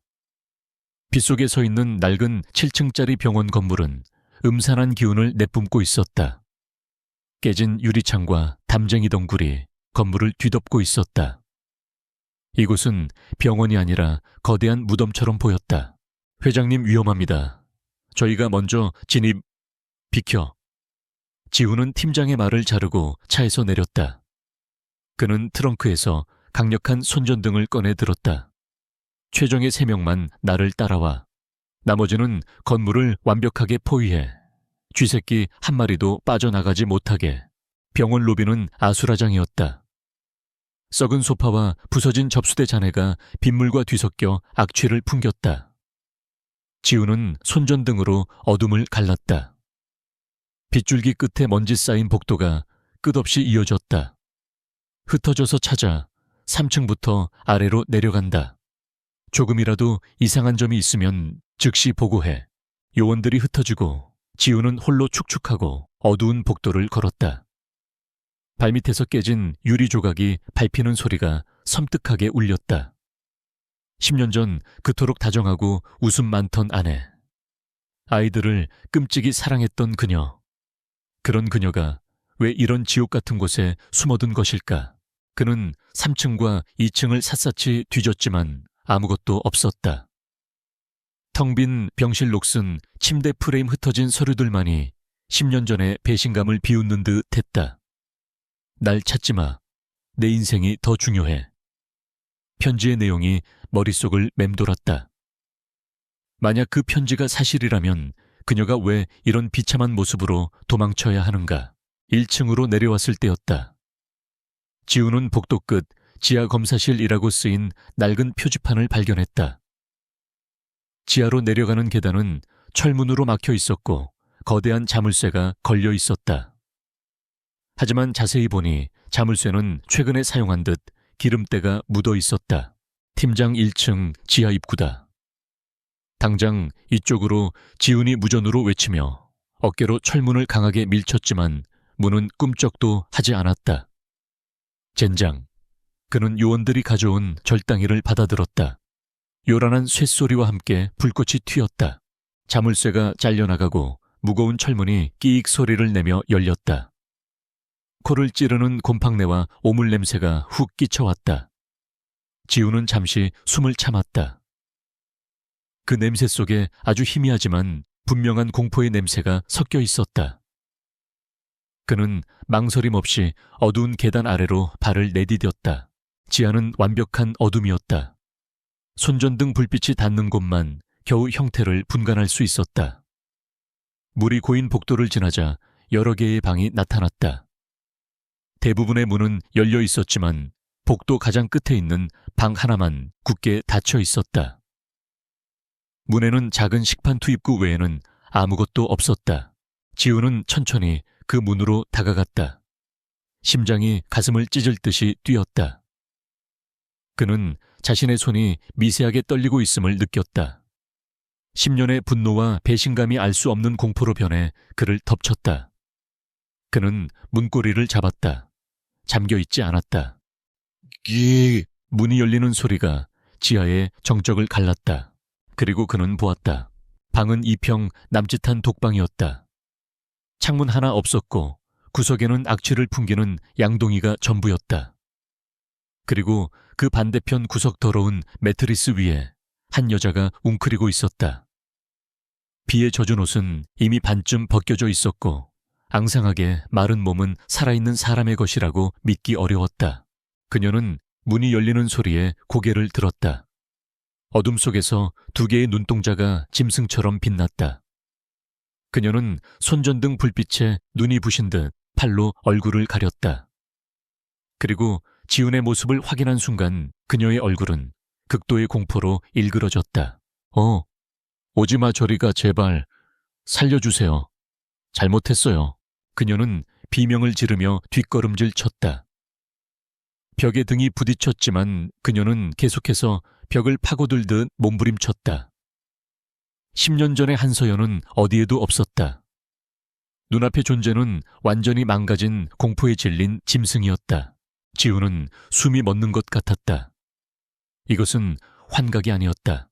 빗속에 서 있는 낡은 7층짜리 병원 건물은 음산한 기운을 내뿜고 있었다. 깨진 유리창과 담쟁이 덩굴이 건물을 뒤덮고 있었다. 이곳은 병원이 아니라 거대한 무덤처럼 보였다. 회장님, 위험합니다. 저희가 먼저 진입. 비켜. 지훈은 팀장의 말을 자르고 차에서 내렸다. 그는 트렁크에서 강력한 손전등을 꺼내 들었다. 최정의 3명만 나를 따라와. 나머지는 건물을 완벽하게 포위해. 쥐새끼 한 마리도 빠져나가지 못하게. 병원 로비는 아수라장이었다. 썩은 소파와 부서진 접수대 잔해가 빗물과 뒤섞여 악취를 풍겼다. 지훈은 손전등으로 어둠을 갈랐다. 빗줄기 끝에 먼지 쌓인 복도가 끝없이 이어졌다. 흩어져서 찾아 3층부터 아래로 내려간다. 조금이라도 이상한 점이 있으면 즉시 보고해. 요원들이 흩어지고 지훈은 홀로 축축하고 어두운 복도를 걸었다. 발밑에서 깨진 유리 조각이 밟히는 소리가 섬뜩하게 울렸다. 10년 전 그토록 다정하고 웃음 많던 아내. 아이들을 끔찍이 사랑했던 그녀. 그런 그녀가 왜 이런 지옥 같은 곳에 숨어든 것일까? 그는 3층과 2층을 샅샅이 뒤졌지만 아무것도 없었다. 텅 빈 병실 녹슨 침대 프레임 흩어진 서류들만이 10년 전의 배신감을 비웃는 듯 했다. 날 찾지 마. 내 인생이 더 중요해. 편지의 내용이 머릿속을 맴돌았다. 만약 그 편지가 사실이라면 그녀가 왜 이런 비참한 모습으로 도망쳐야 하는가? 1층으로 내려왔을 때였다. 지훈은 복도 끝 지하 검사실이라고 쓰인 낡은 표지판을 발견했다. 지하로 내려가는 계단은 철문으로 막혀 있었고 거대한 자물쇠가 걸려 있었다. 하지만 자세히 보니 자물쇠는 최근에 사용한 듯 기름때가 묻어 있었다. 팀장 1층 지하 입구다. 당장 이쪽으로 지훈이 무전으로 외치며 어깨로 철문을 강하게 밀쳤지만 문은 꿈쩍도 하지 않았다. 젠장. 그는 요원들이 가져온 절당이를 받아들었다. 요란한 쇳소리와 함께 불꽃이 튀었다. 자물쇠가 잘려나가고 무거운 철문이 끼익 소리를 내며 열렸다. 코를 찌르는 곰팡내와 오물 냄새가 훅 끼쳐왔다. 지우는 잠시 숨을 참았다. 그 냄새 속에 아주 희미하지만 분명한 공포의 냄새가 섞여 있었다. 그는 망설임 없이 어두운 계단 아래로 발을 내디뎠다. 지하는 완벽한 어둠이었다. 손전등 불빛이 닿는 곳만 겨우 형태를 분간할 수 있었다. 물이 고인 복도를 지나자 여러 개의 방이 나타났다. 대부분의 문은 열려 있었지만 복도 가장 끝에 있는 방 하나만 굳게 닫혀 있었다. 문에는 작은 식판 투입구 외에는 아무것도 없었다. 지우는 천천히 그 문으로 다가갔다. 심장이 가슴을 찢을 듯이 뛰었다. 그는 자신의 손이 미세하게 떨리고 있음을 느꼈다. 10년의 분노와 배신감이 알 수 없는 공포로 변해 그를 덮쳤다. 그는 문고리를 잡았다. 잠겨있지 않았다. 문이 열리는 소리가 지하의 정적을 갈랐다. 그리고 그는 보았다. 방은 2평 남짓한 독방이었다. 창문 하나 없었고 구석에는 악취를 풍기는 양동이가 전부였다. 그리고 그 반대편 구석 더러운 매트리스 위에 한 여자가 웅크리고 있었다. 비에 젖은 옷은 이미 반쯤 벗겨져 있었고 앙상하게 마른 몸은 살아있는 사람의 것이라고 믿기 어려웠다. 그녀는 문이 열리는 소리에 고개를 들었다. 어둠 속에서 두 개의 눈동자가 짐승처럼 빛났다. 그녀는 손전등 불빛에 눈이 부신 듯 팔로 얼굴을 가렸다. 그리고 지훈의 모습을 확인한 순간 그녀의 얼굴은 극도의 공포로 일그러졌다. 오지마 저리가 제발 살려주세요. 잘못했어요. 그녀는 비명을 지르며 뒷걸음질 쳤다. 벽에 등이 부딪혔지만 그녀는 계속해서 벽을 파고들듯 몸부림쳤다. 10년 전의 한서연은 어디에도 없었다. 눈앞의 존재는 완전히 망가진 공포에 질린 짐승이었다. 지우는 숨이 멎는 것 같았다. 이것은 환각이 아니었다.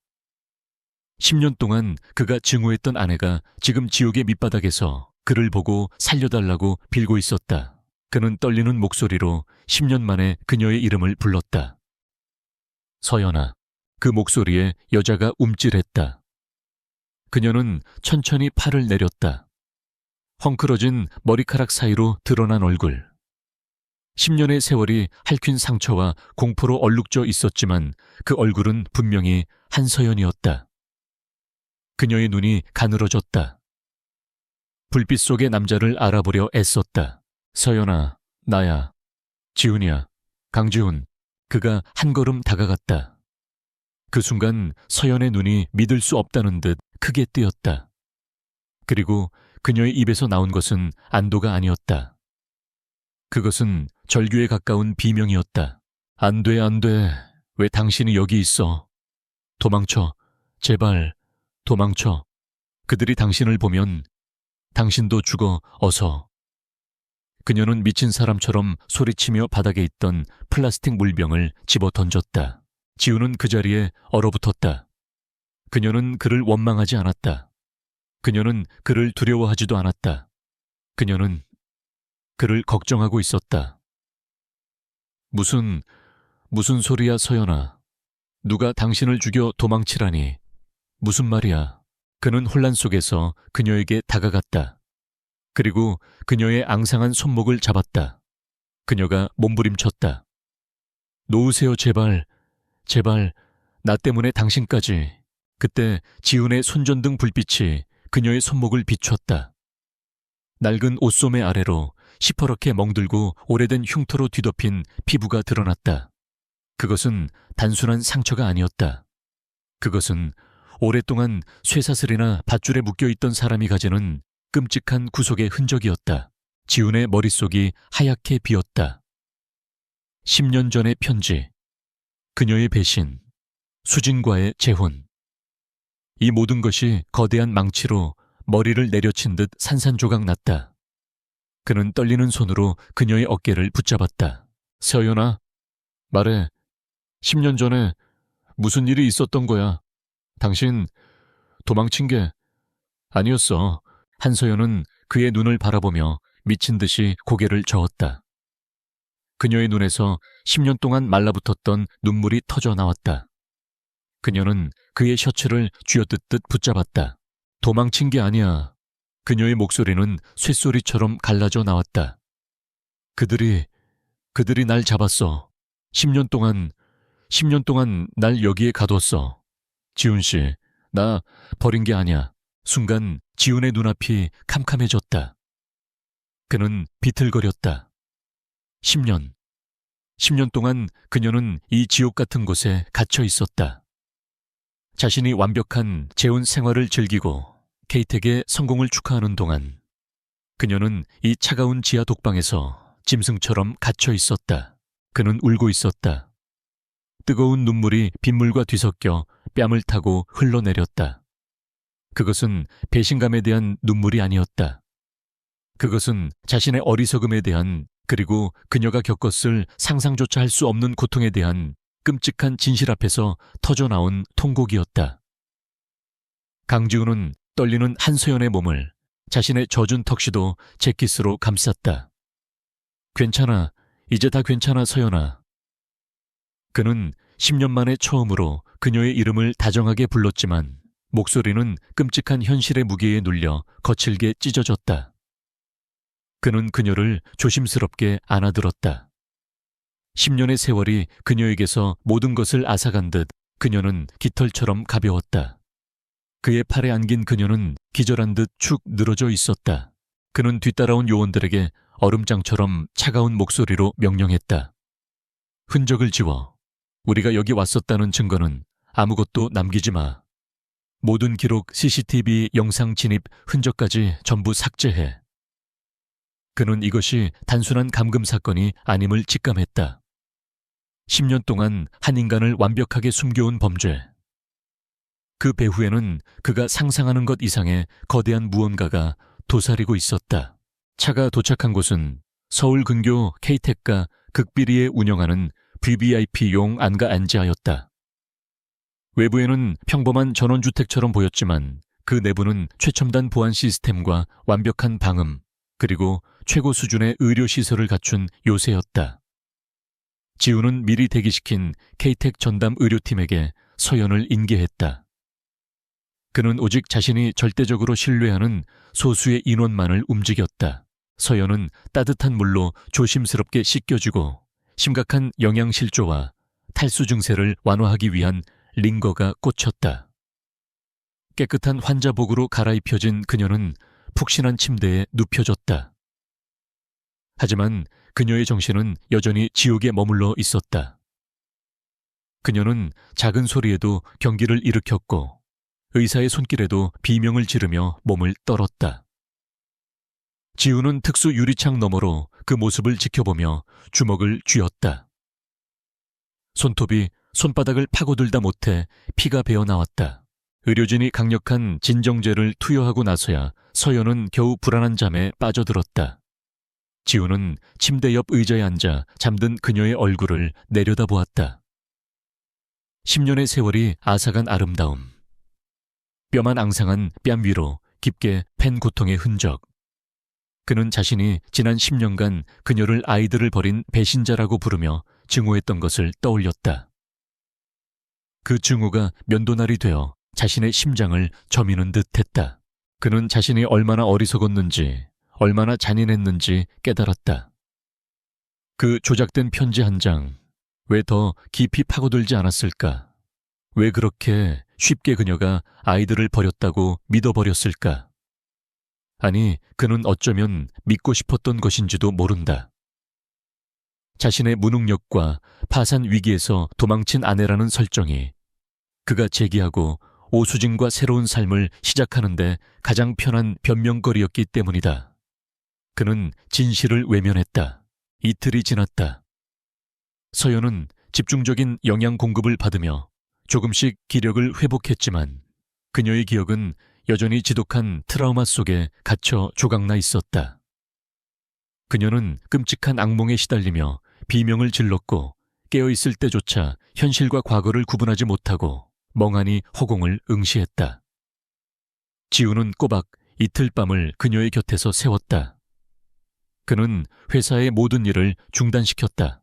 10년 동안 그가 증오했던 아내가 지금 지옥의 밑바닥에서 그를 보고 살려달라고 빌고 있었다. 그는 떨리는 목소리로 10년 만에 그녀의 이름을 불렀다. 서연아. 그 목소리에 여자가 움찔했다. 그녀는 천천히 팔을 내렸다. 헝클어진 머리카락 사이로 드러난 얼굴. 10년의 세월이 핥힌 상처와 공포로 얼룩져 있었지만 그 얼굴은 분명히 한서연이었다. 그녀의 눈이 가늘어졌다. 불빛 속의 남자를 알아보려 애썼다. 서연아, 나야. 지훈이야. 강지훈. 그가 한 걸음 다가갔다. 그 순간 서연의 눈이 믿을 수 없다는 듯 크게 뜨였다. 그리고 그녀의 입에서 나온 것은 안도가 아니었다. 그것은 절규에 가까운 비명이었다. 안 돼, 안 돼. 왜 당신이 여기 있어? 도망쳐. 제발, 도망쳐. 그들이 당신을 보면 당신도 죽어, 어서. 그녀는 미친 사람처럼 소리치며 바닥에 있던 플라스틱 물병을 집어 던졌다. 지우는 그 자리에 얼어붙었다. 그녀는 그를 원망하지 않았다. 그녀는 그를 두려워하지도 않았다. 그녀는 그를 걱정하고 있었다. 무슨 소리야, 서연아. 누가 당신을 죽여 도망치라니. 무슨 말이야. 그는 혼란 속에서 그녀에게 다가갔다. 그리고 그녀의 앙상한 손목을 잡았다. 그녀가 몸부림쳤다. 놓으세요, 제발. 제발, 나 때문에 당신까지. 그때 지훈의 손전등 불빛이 그녀의 손목을 비췄다. 낡은 옷소매 아래로 시퍼렇게 멍들고 오래된 흉터로 뒤덮인 피부가 드러났다. 그것은 단순한 상처가 아니었다. 그것은 오랫동안 쇠사슬이나 밧줄에 묶여있던 사람이 가지는 끔찍한 구속의 흔적이었다. 지훈의 머릿속이 하얗게 비었다. 10년 전의 편지, 그녀의 배신, 수진과의 재혼. 이 모든 것이 거대한 망치로 머리를 내려친 듯 산산조각 났다. 그는 떨리는 손으로 그녀의 어깨를 붙잡았다. 서연아, 말해. 10년 전에 무슨 일이 있었던 거야? 당신 도망친 게 아니었어. 한서연은 그의 눈을 바라보며 미친 듯이 고개를 저었다. 그녀의 눈에서 10년 동안 말라붙었던 눈물이 터져 나왔다. 그녀는 그의 셔츠를 쥐어뜯듯 붙잡았다. 도망친 게 아니야. 그녀의 목소리는 쇳소리처럼 갈라져 나왔다. 그들이 날 잡았어. 10년 동안 날 여기에 가뒀어. 지훈 씨, 나 버린 게 아니야. 순간 지훈의 눈앞이 캄캄해졌다. 그는 비틀거렸다. 10년 동안 그녀는 이 지옥 같은 곳에 갇혀 있었다. 자신이 완벽한 재혼 생활을 즐기고 케이텍의 성공을 축하하는 동안 그녀는 이 차가운 지하 독방에서 짐승처럼 갇혀 있었다. 그는 울고 있었다. 뜨거운 눈물이 빗물과 뒤섞여 뺨을 타고 흘러내렸다. 그것은 배신감에 대한 눈물이 아니었다. 그것은 자신의 어리석음에 대한, 그리고 그녀가 겪었을 상상조차 할 수 없는 고통에 대한 끔찍한 진실 앞에서 터져나온 통곡이었다. 강지훈은 떨리는 한서연의 몸을 자신의 젖은 턱시도 재킷으로 감쌌다. 괜찮아. 이제 다 괜찮아, 서연아. 그는 10년 만에 처음으로 그녀의 이름을 다정하게 불렀지만 목소리는 끔찍한 현실의 무게에 눌려 거칠게 찢어졌다. 그는 그녀를 조심스럽게 안아들었다. 10년의 세월이 그녀에게서 모든 것을 앗아간 듯 그녀는 깃털처럼 가벼웠다. 그의 팔에 안긴 그녀는 기절한 듯 축 늘어져 있었다. 그는 뒤따라온 요원들에게 얼음장처럼 차가운 목소리로 명령했다. 흔적을 지워. 우리가 여기 왔었다는 증거는 아무것도 남기지 마. 모든 기록, CCTV 영상 진입 흔적까지 전부 삭제해. 그는 이것이 단순한 감금 사건이 아님을 직감했다. 10년 동안 한 인간을 완벽하게 숨겨온 범죄. 그 배후에는 그가 상상하는 것 이상의 거대한 무언가가 도사리고 있었다. 차가 도착한 곳은 서울 근교 K텍가 극비리에 운영하는 VVIP용 안가 안지하였다. 외부에는 평범한 전원주택처럼 보였지만 그 내부는 최첨단 보안 시스템과 완벽한 방음, 그리고 최고 수준의 의료시설을 갖춘 요새였다. 지훈은 미리 대기시킨 K텍 전담 의료팀에게 서연을 인계했다. 그는 오직 자신이 절대적으로 신뢰하는 소수의 인원만을 움직였다. 서연은 따뜻한 물로 조심스럽게 씻겨주고 심각한 영양실조와 탈수 증세를 완화하기 위한 링거가 꽂혔다. 깨끗한 환자복으로 갈아입혀진 그녀는 푹신한 침대에 눕혀졌다. 하지만 그녀의 정신은 여전히 지옥에 머물러 있었다. 그녀는 작은 소리에도 경기를 일으켰고 의사의 손길에도 비명을 지르며 몸을 떨었다. 지훈은 특수 유리창 너머로 그 모습을 지켜보며 주먹을 쥐었다. 손톱이 손바닥을 파고들다 못해 피가 배어 나왔다. 의료진이 강력한 진정제를 투여하고 나서야 서연은 겨우 불안한 잠에 빠져들었다. 지훈은 침대 옆 의자에 앉아 잠든 그녀의 얼굴을 내려다보았다. 10년의 세월이 앗아간 아름다움. 뼈만 앙상한 뺨 위로 깊게 팬 고통의 흔적. 그는 자신이 지난 10년간 그녀를 아이들을 버린 배신자라고 부르며 증오했던 것을 떠올렸다. 그 증오가 면도날이 되어 자신의 심장을 저미는 듯했다. 그는 자신이 얼마나 어리석었는지, 얼마나 잔인했는지 깨달았다. 그 조작된 편지 한 장, 왜 더 깊이 파고들지 않았을까? 왜 그렇게 쉽게 그녀가 아이들을 버렸다고 믿어버렸을까? 아니, 그는 어쩌면 믿고 싶었던 것인지도 모른다. 자신의 무능력과 파산 위기에서 도망친 아내라는 설정이 그가 재기하고 오수진과 새로운 삶을 시작하는데 가장 편한 변명거리였기 때문이다. 그는 진실을 외면했다. 이틀이 지났다. 서연은 집중적인 영양 공급을 받으며 조금씩 기력을 회복했지만 그녀의 기억은 여전히 지독한 트라우마 속에 갇혀 조각나 있었다. 그녀는 끔찍한 악몽에 시달리며 비명을 질렀고 깨어있을 때조차 현실과 과거를 구분하지 못하고 멍하니 허공을 응시했다. 지우는 꼬박 이틀 밤을 그녀의 곁에서 세웠다. 그는 회사의 모든 일을 중단시켰다.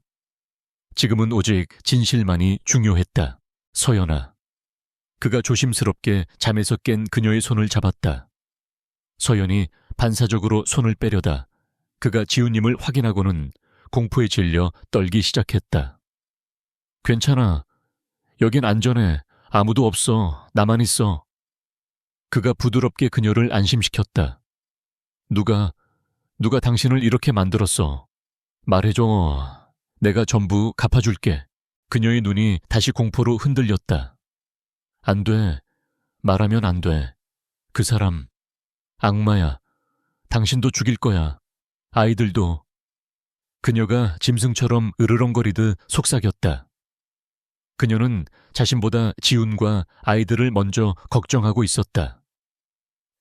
지금은 오직 진실만이 중요했다. 서연아. 그가 조심스럽게 잠에서 깬 그녀의 손을 잡았다. 서연이 반사적으로 손을 빼려다 그가 지우님을 확인하고는 공포에 질려 떨기 시작했다. 괜찮아. 여긴 안전해. 아무도 없어. 나만 있어. 그가 부드럽게 그녀를 안심시켰다. 누가 당신을 이렇게 만들었어? 말해줘. 내가 전부 갚아줄게. 그녀의 눈이 다시 공포로 흔들렸다. 안 돼. 말하면 안 돼. 그 사람 악마야. 당신도 죽일 거야. 아이들도. 그녀가 짐승처럼 으르렁거리듯 속삭였다. 그녀는 자신보다 지훈과 아이들을 먼저 걱정하고 있었다.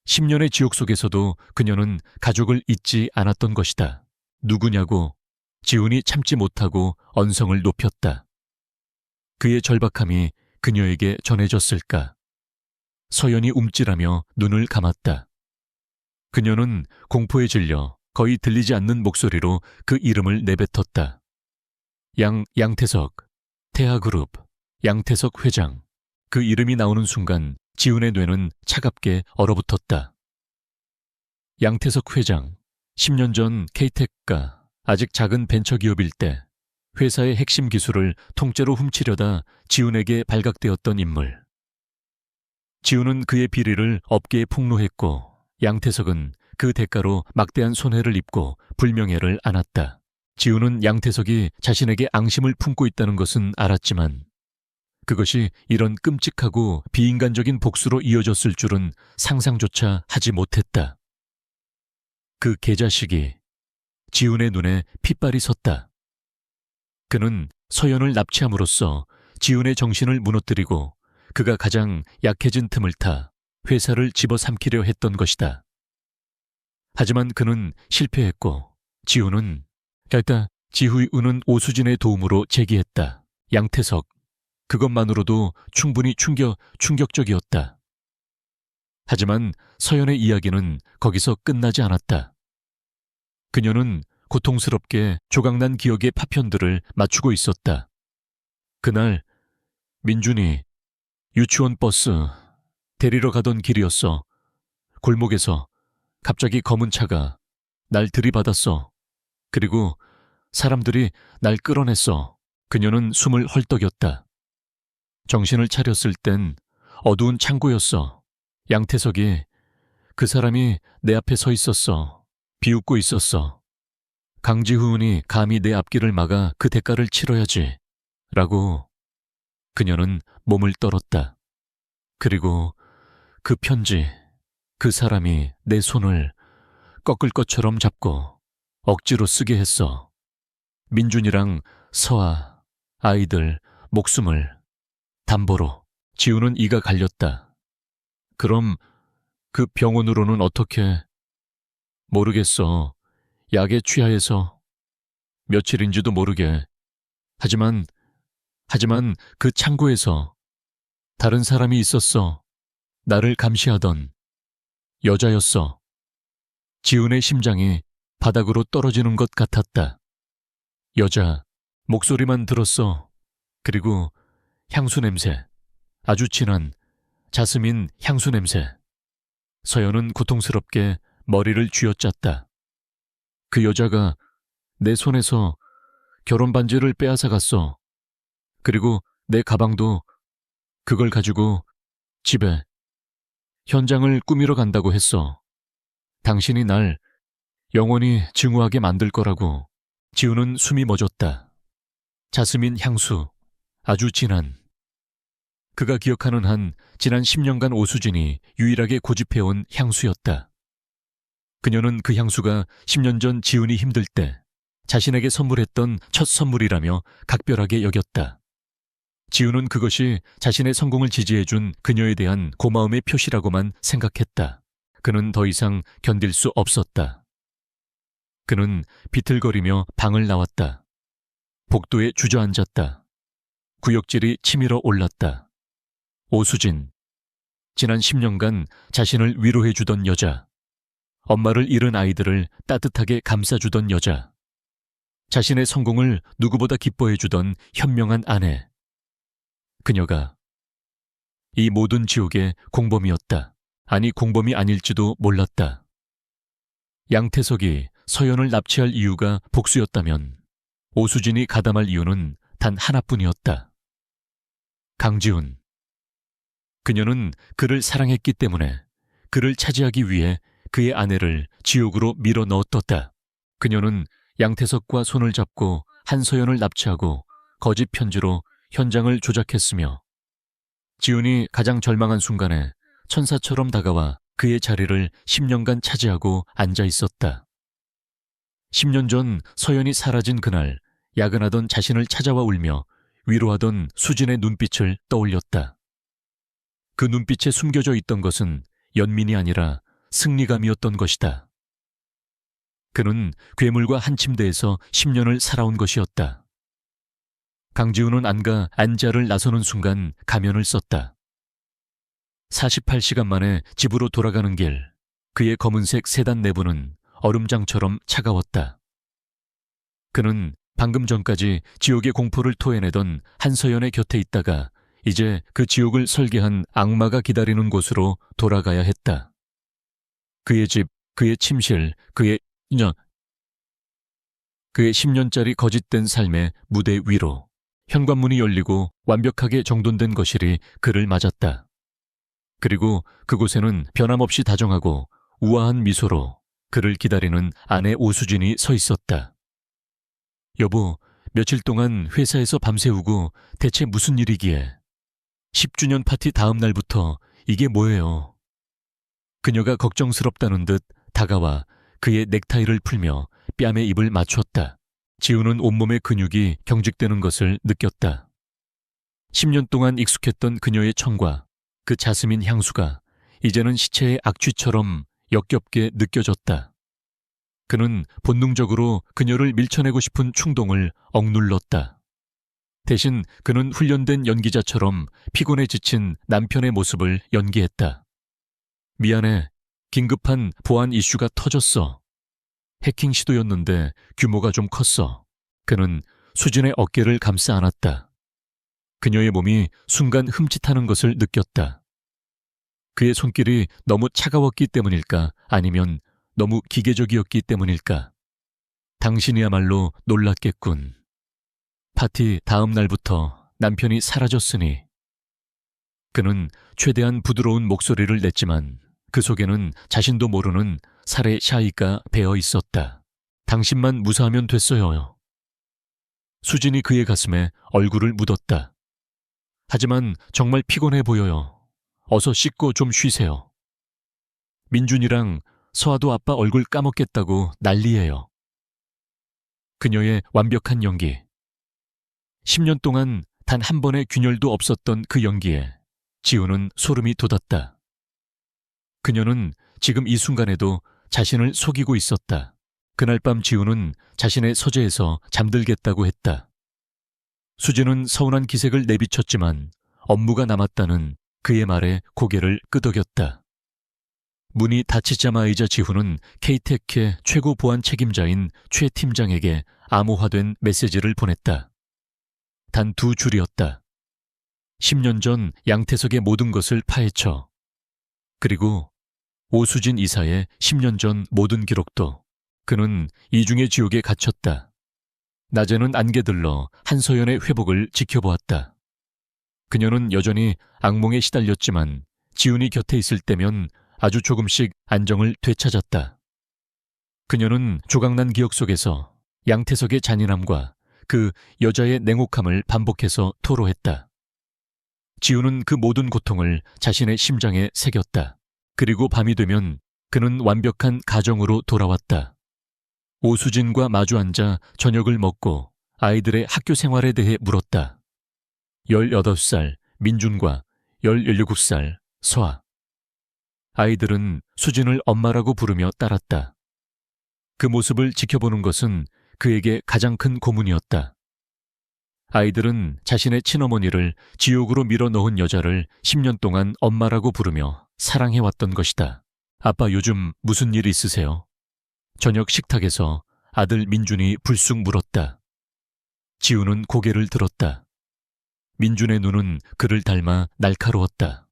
10년의 지옥 속에서도 그녀는 가족을 잊지 않았던 것이다. 누구냐고 지훈이 참지 못하고 언성을 높였다. 그의 절박함이 그녀에게 전해졌을까? 서연이 움찔하며 눈을 감았다. 그녀는 공포에 질려 거의 들리지 않는 목소리로 그 이름을 내뱉었다. 양태석, 태하그룹, 양태석 회장. 그 이름이 나오는 순간 지훈의 뇌는 차갑게 얼어붙었다. 양태석 회장, 10년 전 K텍가 아직 작은 벤처기업일 때 회사의 핵심 기술을 통째로 훔치려다 지훈에게 발각되었던 인물. 지훈은 그의 비리를 업계에 폭로했고 양태석은 그 대가로 막대한 손해를 입고 불명예를 안았다. 지훈은 양태석이 자신에게 앙심을 품고 있다는 것은 알았지만 그것이 이런 끔찍하고 비인간적인 복수로 이어졌을 줄은 상상조차 하지 못했다. 그 개자식이 지훈의 눈에 핏발이 섰다. 그는 서연을 납치함으로써 지훈의 정신을 무너뜨리고 그가 가장 약해진 틈을 타 회사를 집어삼키려 했던 것이다. 하지만 그는 실패했고 지훈은 오수진의 도움으로 재기했다. 양태석, 그것만으로도 충분히 충격적이었다. 하지만 서연의 이야기는 거기서 끝나지 않았다. 그녀는 고통스럽게 조각난 기억의 파편들을 맞추고 있었다. 그날 민준이 유치원 버스 데리러 가던 길이었어. 골목에서 갑자기 검은 차가 날 들이받았어. 그리고 사람들이 날 끌어냈어. 그녀는 숨을 헐떡였다. 정신을 차렸을 땐 어두운 창고였어. 양태석이, 그 사람이 내 앞에 서 있었어. 비웃고 있었어. 강지훈이 감히 내 앞길을 막아 그 대가를 치러야지. 라고. 그녀는 몸을 떨었다. 그리고 그 편지, 그 사람이 내 손을 꺾을 것처럼 잡고 억지로 쓰게 했어. 민준이랑 서아, 아이들, 목숨을 담보로. 지우는 이가 갈렸다. 그럼 그 병원으로는 어떻게? 모르겠어. 약에 취하해서 며칠인지도 모르게. 하지만 그 창고에서 다른 사람이 있었어. 나를 감시하던 여자였어. 지훈의 심장이 바닥으로 떨어지는 것 같았다. 여자, 목소리만 들었어. 그리고 향수 냄새, 아주 진한 자스민 향수 냄새. 서연은 고통스럽게 머리를 쥐어짰다. 그 여자가 내 손에서 결혼 반지를 빼앗아 갔어. 그리고 내 가방도. 그걸 가지고 집에 현장을 꾸미러 간다고 했어. 당신이 날 영원히 증오하게 만들 거라고. 지우는 숨이 멎었다. 자스민 향수, 아주 진한. 그가 기억하는 한 지난 10년간 오수진이 유일하게 고집해온 향수였다. 그녀는 그 향수가 10년 전 지훈이 힘들 때 자신에게 선물했던 첫 선물이라며 각별하게 여겼다. 지훈은 그것이 자신의 성공을 지지해준 그녀에 대한 고마움의 표시라고만 생각했다. 그는 더 이상 견딜 수 없었다. 그는 비틀거리며 방을 나왔다. 복도에 주저앉았다. 구역질이 치밀어 올랐다. 오수진. 지난 10년간 자신을 위로해주던 여자. 엄마를 잃은 아이들을 따뜻하게 감싸주던 여자. 자신의 성공을 누구보다 기뻐해주던 현명한 아내. 그녀가 이 모든 지옥의 공범이었다. 아니, 공범이 아닐지도 몰랐다. 양태석이 서연을 납치할 이유가 복수였다면 오수진이 가담할 이유는 단 하나뿐이었다. 강지훈. 그녀는 그를 사랑했기 때문에 그를 차지하기 위해 그의 아내를 지옥으로 밀어 넣었다. 그녀는 양태석과 손을 잡고 한서연을 납치하고 거짓 편지로 현장을 조작했으며 지훈이 가장 절망한 순간에 천사처럼 다가와 그의 자리를 10년간 차지하고 앉아 있었다. 10년 전 서연이 사라진 그날 야근하던 자신을 찾아와 울며 위로하던 수진의 눈빛을 떠올렸다. 그 눈빛에 숨겨져 있던 것은 연민이 아니라 승리감이었던 것이다. 그는 괴물과 한 침대에서 10년을 살아온 것이었다. 강지훈은 안가 안자를 나서는 순간 가면을 썼다. 48시간 만에 집으로 돌아가는 길, 그의 검은색 세단 내부는 얼음장처럼 차가웠다. 그는 방금 전까지 지옥의 공포를 토해내던 한서연의 곁에 있다가 이제 그 지옥을 설계한 악마가 기다리는 곳으로 돌아가야 했다. 그의 집, 그의 침실, 그의 10년짜리 거짓된 삶의 무대 위로 현관문이 열리고 완벽하게 정돈된 거실이 그를 맞았다. 그리고 그곳에는 변함없이 다정하고 우아한 미소로 그를 기다리는 아내 오수진이 서 있었다. 여보, 며칠 동안 회사에서 밤새우고 대체 무슨 일이기에? 10주년 파티 다음 날부터 이게 뭐예요? 그녀가 걱정스럽다는 듯 다가와 그의 넥타이를 풀며 뺨에 입을 맞췄다. 지훈은 온몸의 근육이 경직되는 것을 느꼈다. 10년 동안 익숙했던 그녀의 청과 그 자스민 향수가 이제는 시체의 악취처럼 역겹게 느껴졌다. 그는 본능적으로 그녀를 밀쳐내고 싶은 충동을 억눌렀다. 대신 그는 훈련된 연기자처럼 피곤에 지친 남편의 모습을 연기했다. 미안해. 긴급한 보안 이슈가 터졌어. 해킹 시도였는데 규모가 좀 컸어. 그는 수진의 어깨를 감싸 안았다. 그녀의 몸이 순간 흠칫하는 것을 느꼈다. 그의 손길이 너무 차가웠기 때문일까? 아니면 너무 기계적이었기 때문일까? 당신이야말로 놀랐겠군. 파티 다음 날부터 남편이 사라졌으니. 그는 최대한 부드러운 목소리를 냈지만 그 속에는 자신도 모르는 살의 샤이가 배어 있었다. 당신만 무사하면 됐어요. 수진이 그의 가슴에 얼굴을 묻었다. 하지만 정말 피곤해 보여요. 어서 씻고 좀 쉬세요. 민준이랑 서아도 아빠 얼굴 까먹겠다고 난리예요. 그녀의 완벽한 연기. 10년 동안 단 한 번의 균열도 없었던 그 연기에 지훈은 소름이 돋았다. 그녀는 지금 이 순간에도 자신을 속이고 있었다. 그날 밤 지훈은 자신의 서재에서 잠들겠다고 했다. 수진은 서운한 기색을 내비쳤지만 업무가 남았다는 그의 말에 고개를 끄덕였다. 문이 닫히자마자 지훈은 K테크의 최고 보안 책임자인 최 팀장에게 암호화된 메시지를 보냈다. 단 2줄이었다. 10년 전 양태석의 모든 것을 파헤쳐. 그리고 오수진 이사의 10년 전 모든 기록도. 그는 이중의 지옥에 갇혔다. 낮에는 안개 들러 한서연의 회복을 지켜보았다. 그녀는 여전히 악몽에 시달렸지만 지훈이 곁에 있을 때면 아주 조금씩 안정을 되찾았다. 그녀는 조각난 기억 속에서 양태석의 잔인함과 그 여자의 냉혹함을 반복해서 토로했다. 지우는 그 모든 고통을 자신의 심장에 새겼다. 그리고 밤이 되면 그는 완벽한 가정으로 돌아왔다. 오수진과 마주 앉아 저녁을 먹고 아이들의 학교 생활에 대해 물었다. 18살 민준과 17살 서아. 아이들은 수진을 엄마라고 부르며 따랐다. 그 모습을 지켜보는 것은 그에게 가장 큰 고문이었다. 아이들은 자신의 친어머니를 지옥으로 밀어넣은 여자를 10년 동안 엄마라고 부르며 사랑해왔던 것이다. 아빠 요즘 무슨 일 있으세요? 저녁 식탁에서 아들 민준이 불쑥 물었다. 지우는 고개를 들었다. 민준의 눈은 그를 닮아 날카로웠다.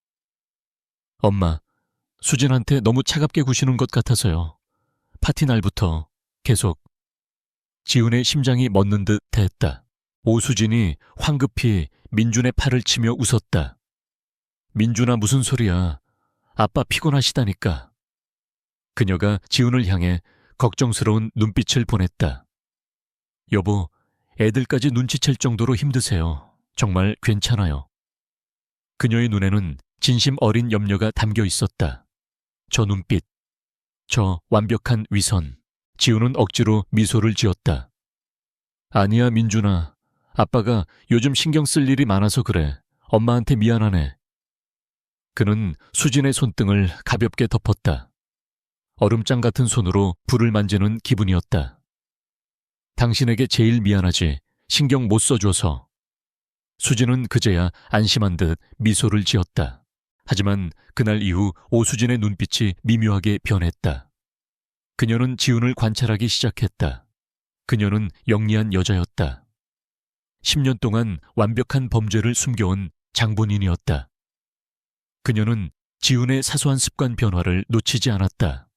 엄마, 수진한테 너무 차갑게 구시는 것 같아서요. 파티 날부터 계속. 지훈의 심장이 멎는 듯 했다. 오수진이 황급히 민준의 팔을 치며 웃었다. 민준아 무슨 소리야. 아빠 피곤하시다니까. 그녀가 지훈을 향해 걱정스러운 눈빛을 보냈다. 여보, 애들까지 눈치챌 정도로 힘드세요. 정말 괜찮아요. 그녀의 눈에는 진심 어린 염려가 담겨 있었다. 저 눈빛, 저 완벽한 위선. 지훈은 억지로 미소를 지었다. 아니야 민준아, 아빠가 요즘 신경 쓸 일이 많아서 그래. 엄마한테 미안하네. 그는 수진의 손등을 가볍게 덮었다. 얼음장 같은 손으로 불을 만지는 기분이었다. 당신에게 제일 미안하지. 신경 못 써줘서. 수진은 그제야 안심한 듯 미소를 지었다. 하지만 그날 이후 오수진의 눈빛이 미묘하게 변했다. 그녀는 지훈을 관찰하기 시작했다. 그녀는 영리한 여자였다. 10년 동안 완벽한 범죄를 숨겨온 장본인이었다. 그녀는 지훈의 사소한 습관 변화를 놓치지 않았다.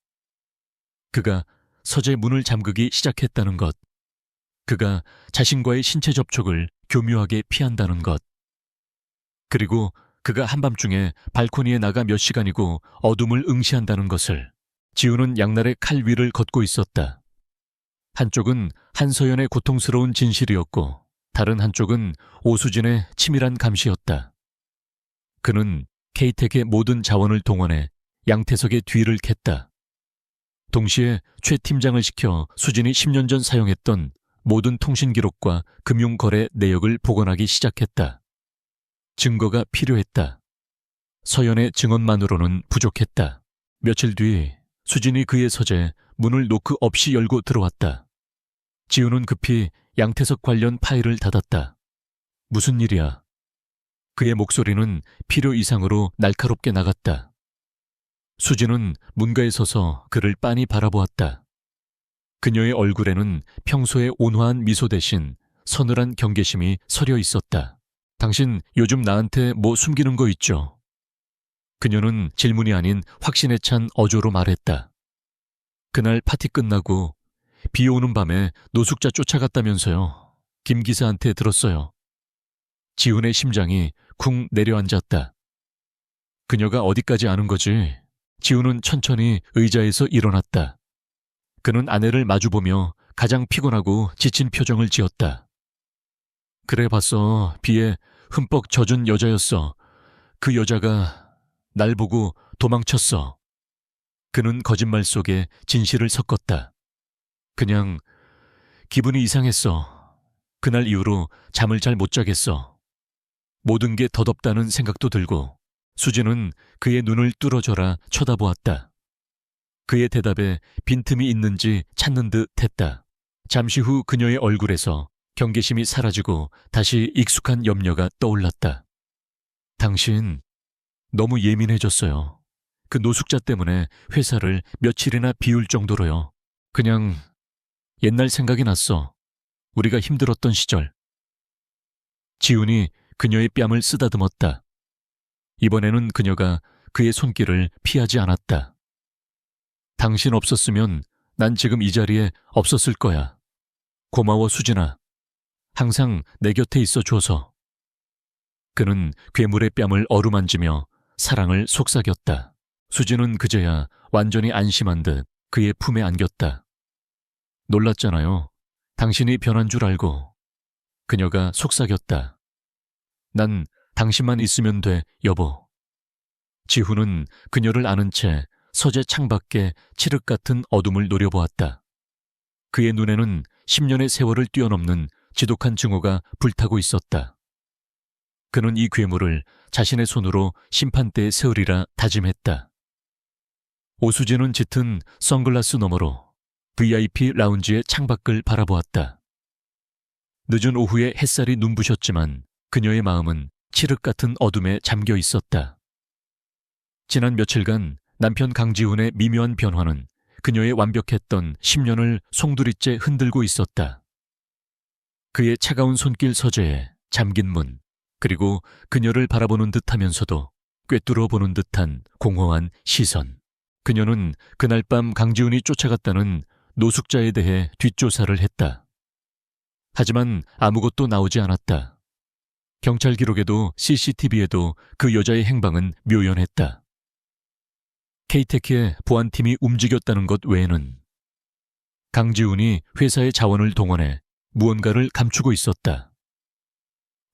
그가 서재 문을 잠그기 시작했다는 것. 그가 자신과의 신체 접촉을 교묘하게 피한다는 것. 그리고 그가 한밤중에 발코니에 나가 몇 시간이고 어둠을 응시한다는 것을. 지훈은 양날의 칼 위를 걷고 있었다. 한쪽은 한서연의 고통스러운 진실이었고 다른 한쪽은 오수진의 치밀한 감시였다. 그는 케이텍의 모든 자원을 동원해 양태석의 뒤를 캤다. 동시에 최 팀장을 시켜 수진이 10년 전 사용했던 모든 통신 기록과 금융거래 내역을 복원하기 시작했다. 증거가 필요했다. 서연의 증언만으로는 부족했다. 며칠 뒤 수진이 그의 서재 문을 노크 없이 열고 들어왔다. 지훈은 급히 양태석 관련 파일을 닫았다. 무슨 일이야? 그의 목소리는 필요 이상으로 날카롭게 나갔다. 수진은 문가에 서서 그를 빤히 바라보았다. 그녀의 얼굴에는 평소의 온화한 미소 대신 서늘한 경계심이 서려 있었다. 당신 요즘 나한테 뭐 숨기는 거 있죠? 그녀는 질문이 아닌 확신에 찬 어조로 말했다. 그날 파티 끝나고 비 오는 밤에 노숙자 쫓아갔다면서요. 김 기사한테 들었어요. 지훈의 심장이 쿵 내려앉았다. 그녀가 어디까지 아는 거지? 지훈은 천천히 의자에서 일어났다. 그는 아내를 마주보며 가장 피곤하고 지친 표정을 지었다. 그래 봤어. 비에 흠뻑 젖은 여자였어. 그 여자가 날 보고 도망쳤어. 그는 거짓말 속에 진실을 섞었다. 그냥 기분이 이상했어. 그날 이후로 잠을 잘 못 자겠어. 모든 게 덧없다는 생각도 들고. 수진은 그의 눈을 뚫어져라 쳐다보았다. 그의 대답에 빈틈이 있는지 찾는 듯 했다. 잠시 후 그녀의 얼굴에서 경계심이 사라지고 다시 익숙한 염려가 떠올랐다. 당신 너무 예민해졌어요. 그 노숙자 때문에 회사를 며칠이나 비울 정도로요. 그냥 옛날 생각이 났어. 우리가 힘들었던 시절. 지훈이 그녀의 뺨을 쓰다듬었다. 이번에는 그녀가 그의 손길을 피하지 않았다. 당신 없었으면 난 지금 이 자리에 없었을 거야. 고마워 수진아. 항상 내 곁에 있어 줘서. 그는 괴물의 뺨을 어루만지며 사랑을 속삭였다. 수진은 그제야 완전히 안심한 듯 그의 품에 안겼다. 놀랐잖아요. 당신이 변한 줄 알고. 그녀가 속삭였다. 난 당신만 있으면 돼, 여보. 지훈은 그녀를 아는 채 서재 창밖에 칠흑 같은 어둠을 노려보았다. 그의 눈에는 10년의 세월을 뛰어넘는 지독한 증오가 불타고 있었다. 그는 이 괴물을 자신의 손으로 심판대에 세우리라 다짐했다. 오수진은 짙은 선글라스 너머로 VIP 라운지의 창밖을 바라보았다. 늦은 오후에 햇살이 눈부셨지만 그녀의 마음은 칠흑 같은 어둠에 잠겨 있었다. 지난 며칠간 남편 강지훈의 미묘한 변화는 그녀의 완벽했던 10년을 송두리째 흔들고 있었다. 그의 차가운 손길 서재에 잠긴 문, 그리고 그녀를 바라보는 듯하면서도 꿰뚫어 보는 듯한 공허한 시선. 그녀는 그날 밤 강지훈이 쫓아갔다는 노숙자에 대해 뒷조사를 했다. 하지만 아무것도 나오지 않았다. 경찰 기록에도 CCTV에도 그 여자의 행방은 묘연했다. K테크의 보안팀이 움직였다는 것 외에는 강지훈이 회사의 자원을 동원해 무언가를 감추고 있었다.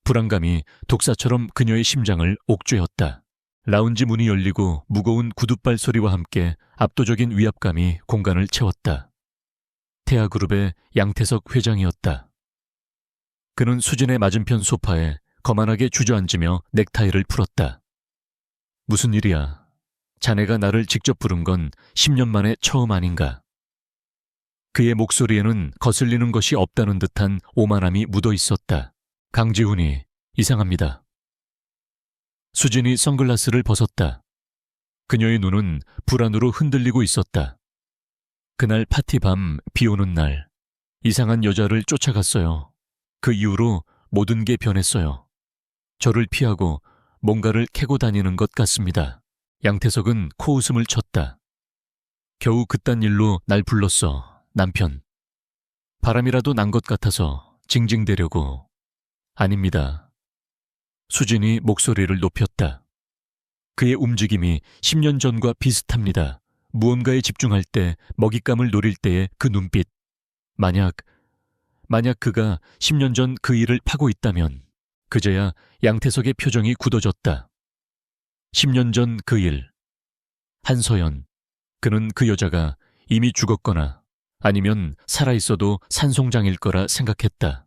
불안감이 독사처럼 그녀의 심장을 옥죄었다. 라운지 문이 열리고 무거운 구둣발 소리와 함께 압도적인 위압감이 공간을 채웠다. 태아그룹의 양태석 회장이었다. 그는 수진의 맞은편 소파에 거만하게 주저앉으며 넥타이를 풀었다. 무슨 일이야? 자네가 나를 직접 부른 건 10년 만에 처음 아닌가? 그의 목소리에는 거슬리는 것이 없다는 듯한 오만함이 묻어 있었다. 강지훈이 이상합니다. 수진이 선글라스를 벗었다. 그녀의 눈은 불안으로 흔들리고 있었다. 그날 파티 밤 비 오는 날 이상한 여자를 쫓아갔어요. 그 이후로 모든 게 변했어요. 저를 피하고 뭔가를 캐고 다니는 것 같습니다. 양태석은 코웃음을 쳤다. 겨우 그딴 일로 날 불렀어, 남편. 바람이라도 난 것 같아서 징징대려고. 아닙니다. 수진이 목소리를 높였다. 그의 움직임이 10년 전과 비슷합니다. 무언가에 집중할 때, 먹잇감을 노릴 때의 그 눈빛. 만약 그가 10년 전 그 일을 파고 있다면 그제야 양태석의 표정이 굳어졌다. 10년 전 그 일. 한서연. 그는 그 여자가 이미 죽었거나 아니면 살아있어도 산송장일 거라 생각했다.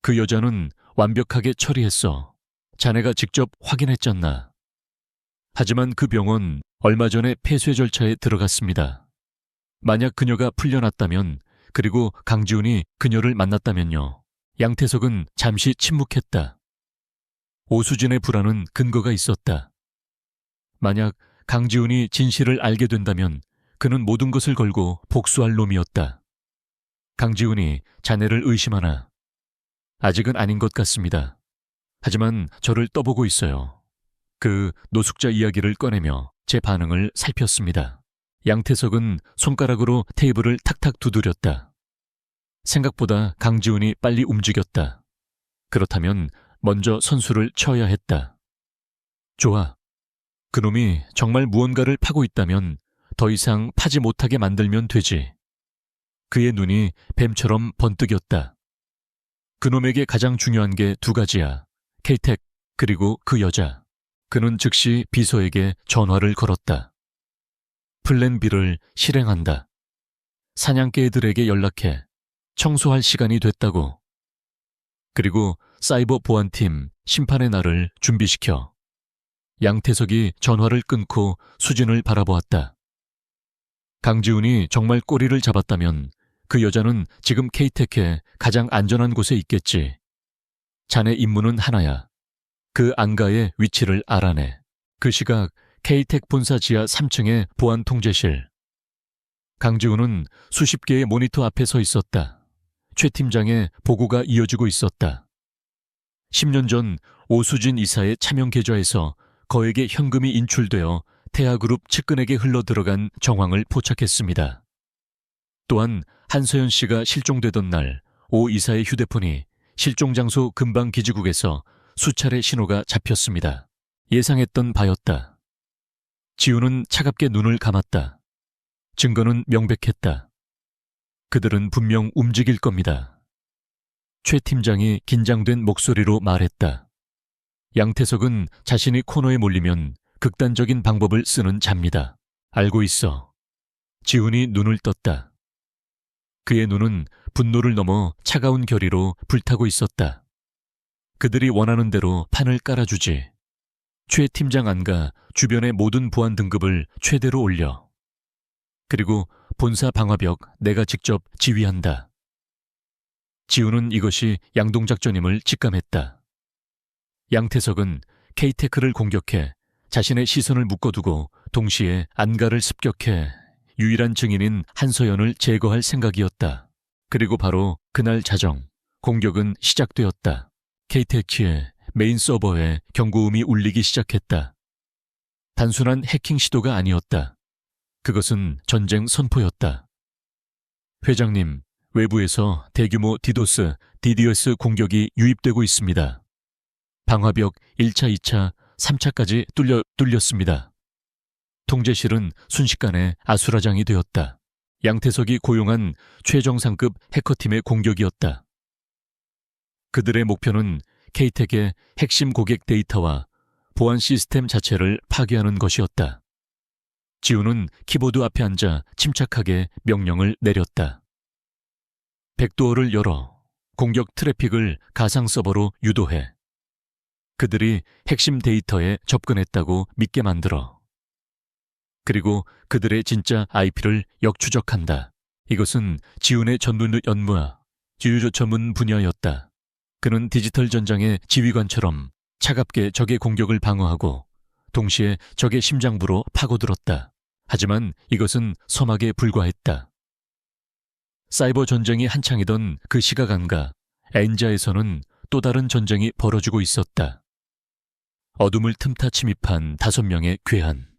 그 여자는 완벽하게 처리했어. 자네가 직접 확인했잖나. 하지만 그 병원 얼마 전에 폐쇄 절차에 들어갔습니다. 만약 그녀가 풀려났다면, 그리고 강지훈이 그녀를 만났다면요. 양태석은 잠시 침묵했다. 오수진의 불안은 근거가 있었다. 만약 강지훈이 진실을 알게 된다면 그는 모든 것을 걸고 복수할 놈이었다. 강지훈이 자네를 의심하나? 아직은 아닌 것 같습니다. 하지만 저를 떠보고 있어요. 그 노숙자 이야기를 꺼내며 제 반응을 살폈습니다. 양태석은 손가락으로 테이블을 탁탁 두드렸다. 생각보다 강지훈이 빨리 움직였다. 그렇다면 먼저 선수를 쳐야 했다. 좋아. 그놈이 정말 무언가를 파고 있다면 더 이상 파지 못하게 만들면 되지. 그의 눈이 뱀처럼 번뜩였다. 그놈에게 가장 중요한 게 두 가지야. K텍 그리고 그 여자. 그는 즉시 비서에게 전화를 걸었다. 플랜 B를 실행한다. 사냥개들에게 연락해. 청소할 시간이 됐다고. 그리고 사이버 보안팀 심판의 날을 준비시켜. 양태석이 전화를 끊고 수진을 바라보았다. 강지훈이 정말 꼬리를 잡았다면 그 여자는 지금 K텍에 가장 안전한 곳에 있겠지. 자네 임무는 하나야. 그 안가의 위치를 알아내. 그 시각 K텍 본사 지하 3층의 보안 통제실. 강지훈은 수십 개의 모니터 앞에 서 있었다. 최 팀장의 보고가 이어지고 있었다. 10년 전 오수진 이사의 차명 계좌에서 거액의 현금이 인출되어 태아그룹 측근에게 흘러들어간 정황을 포착했습니다. 또한 한서연 씨가 실종되던 날 오 이사의 휴대폰이 실종 장소 근방 기지국에서 수차례 신호가 잡혔습니다. 예상했던 바였다. 지훈은 차갑게 눈을 감았다. 증거는 명백했다. 그들은 분명 움직일 겁니다. 최 팀장이 긴장된 목소리로 말했다. 양태석은 자신이 코너에 몰리면 극단적인 방법을 쓰는 자입니다. 알고 있어. 지훈이 눈을 떴다. 그의 눈은 분노를 넘어 차가운 결의로 불타고 있었다. 그들이 원하는 대로 판을 깔아주지. 최 팀장 안과 주변의 모든 보안 등급을 최대로 올려. 그리고 본사 방화벽 내가 직접 지휘한다. 지훈은 이것이 양동작전임을 직감했다. 양태석은 K테크를 공격해 자신의 시선을 묶어두고 동시에 안가를 습격해 유일한 증인인 한서연을 제거할 생각이었다. 그리고 바로 그날 자정, 공격은 시작되었다. K테크의 메인 서버에 경고음이 울리기 시작했다. 단순한 해킹 시도가 아니었다. 그것은 전쟁 선포였다. 회장님, 외부에서 대규모 디도스, DDoS 공격이 유입되고 있습니다. 방화벽 1차, 2차, 3차까지 뚫렸습니다. 통제실은 순식간에 아수라장이 되었다. 양태석이 고용한 최정상급 해커팀의 공격이었다. 그들의 목표는 K텍의 핵심 고객 데이터와 보안 시스템 자체를 파괴하는 것이었다. 지훈은 키보드 앞에 앉아 침착하게 명령을 내렸다. 백도어를 열어 공격 트래픽을 가상 서버로 유도해. 그들이 핵심 데이터에 접근했다고 믿게 만들어. 그리고 그들의 진짜 IP를 역추적한다. 이것은 지훈의 전문 연무와 주요 전문 분야였다. 그는 디지털 전장의 지휘관처럼 차갑게 적의 공격을 방어하고 동시에 적의 심장부로 파고들었다. 하지만 이것은 서막에 불과했다. 사이버 전쟁이 한창이던 그 시각 안과 엔자에서는 또 다른 전쟁이 벌어지고 있었다. 어둠을 틈타 침입한 5명의 괴한.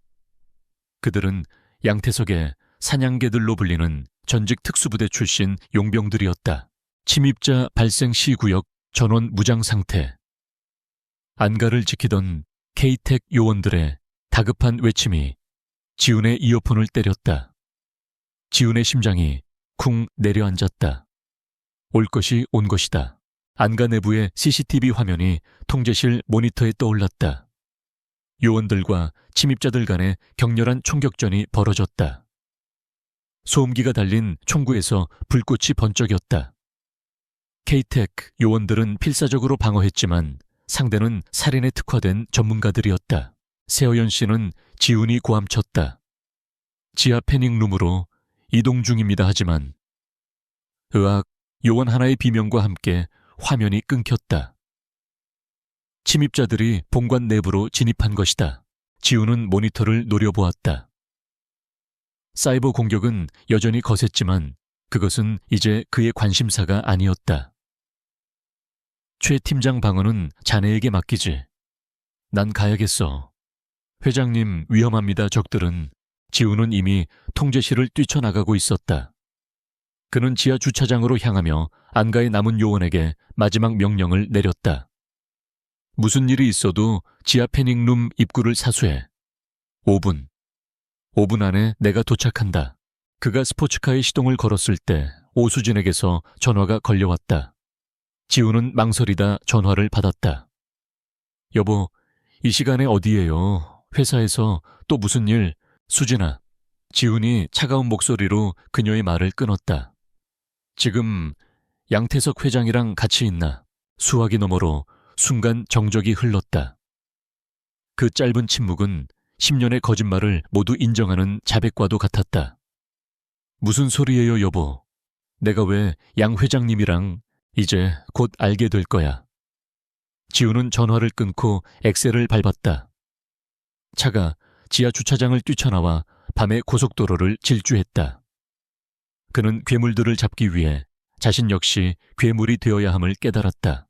그들은 양태석의 사냥개들로 불리는 전직 특수부대 출신 용병들이었다. 침입자 발생 시구역 전원 무장 상태. 안가를 지키던 K텍 요원들의 다급한 외침이 지훈의 이어폰을 때렸다. 지훈의 심장이 쿵 내려앉았다. 올 것이 온 것이다. 안가 내부의 CCTV 화면이 통제실 모니터에 떠올랐다. 요원들과 침입자들 간의 격렬한 총격전이 벌어졌다. 소음기가 달린 총구에서 불꽃이 번쩍였다. K텍 요원들은 필사적으로 방어했지만 상대는 살인에 특화된 전문가들이었다. 세어연 씨는 지훈이 고함쳤다. 지하 패닝룸으로 이동 중입니다. 하지만 의학 요원 하나의 비명과 함께 화면이 끊겼다. 침입자들이 본관 내부로 진입한 것이다. 지훈은 모니터를 노려보았다. 사이버 공격은 여전히 거셌지만 그것은 이제 그의 관심사가 아니었다. 최 팀장 방어는 자네에게 맡기지. 난 가야겠어. 회장님, 위험합니다. 적들은. 지훈은 이미 통제실을 뛰쳐나가고 있었다. 그는 지하 주차장으로 향하며 안가의 남은 요원에게 마지막 명령을 내렸다. 무슨 일이 있어도 지하 패닝룸 입구를 사수해. 5분. 5분 안에 내가 도착한다. 그가 스포츠카에 시동을 걸었을 때 오수진에게서 전화가 걸려왔다. 지훈은 망설이다 전화를 받았다. 여보, 이 시간에 어디예요? 회사에서 또 무슨 일? 수진아. 지훈이 차가운 목소리로 그녀의 말을 끊었다. 지금 양태석 회장이랑 같이 있나? 수화기 너머로 순간 정적이 흘렀다. 그 짧은 침묵은 10년의 거짓말을 모두 인정하는 자백과도 같았다. 무슨 소리예요, 여보? 내가 왜 양 회장님이랑 이제 곧 알게 될 거야. 지훈은 전화를 끊고 엑셀을 밟았다. 차가 지하 주차장을 뛰쳐나와 밤의 고속도로를 질주했다. 그는 괴물들을 잡기 위해 자신 역시 괴물이 되어야 함을 깨달았다.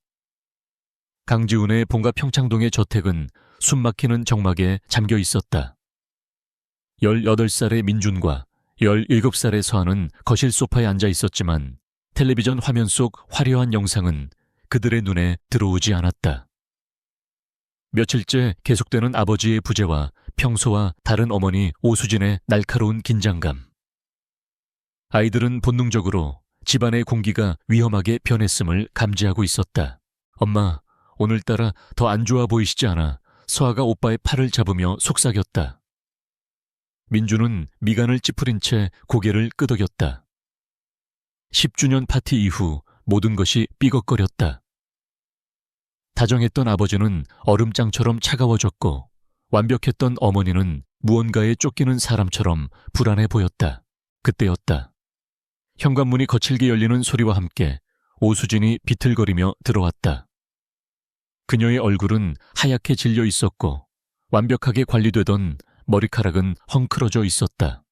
강지훈의 본가 평창동의 저택은 숨막히는 정막에 잠겨 있었다. 18살의 민준과 17살의 서한은 거실 소파에 앉아 있었지만 텔레비전 화면 속 화려한 영상은 그들의 눈에 들어오지 않았다. 며칠째 계속되는 아버지의 부재와 평소와 다른 어머니 오수진의 날카로운 긴장감. 아이들은 본능적으로 집안의 공기가 위험하게 변했음을 감지하고 있었다. 엄마, 오늘따라 더 안 좋아 보이시지 않아? 서아가 오빠의 팔을 잡으며 속삭였다. 민주는 미간을 찌푸린 채 고개를 끄덕였다. 10주년 파티 이후 모든 것이 삐걱거렸다. 다정했던 아버지는 얼음장처럼 차가워졌고 완벽했던 어머니는 무언가에 쫓기는 사람처럼 불안해 보였다. 그때였다. 현관문이 거칠게 열리는 소리와 함께 오수진이 비틀거리며 들어왔다. 그녀의 얼굴은 하얗게 질려 있었고 완벽하게 관리되던 머리카락은 헝클어져 있었다.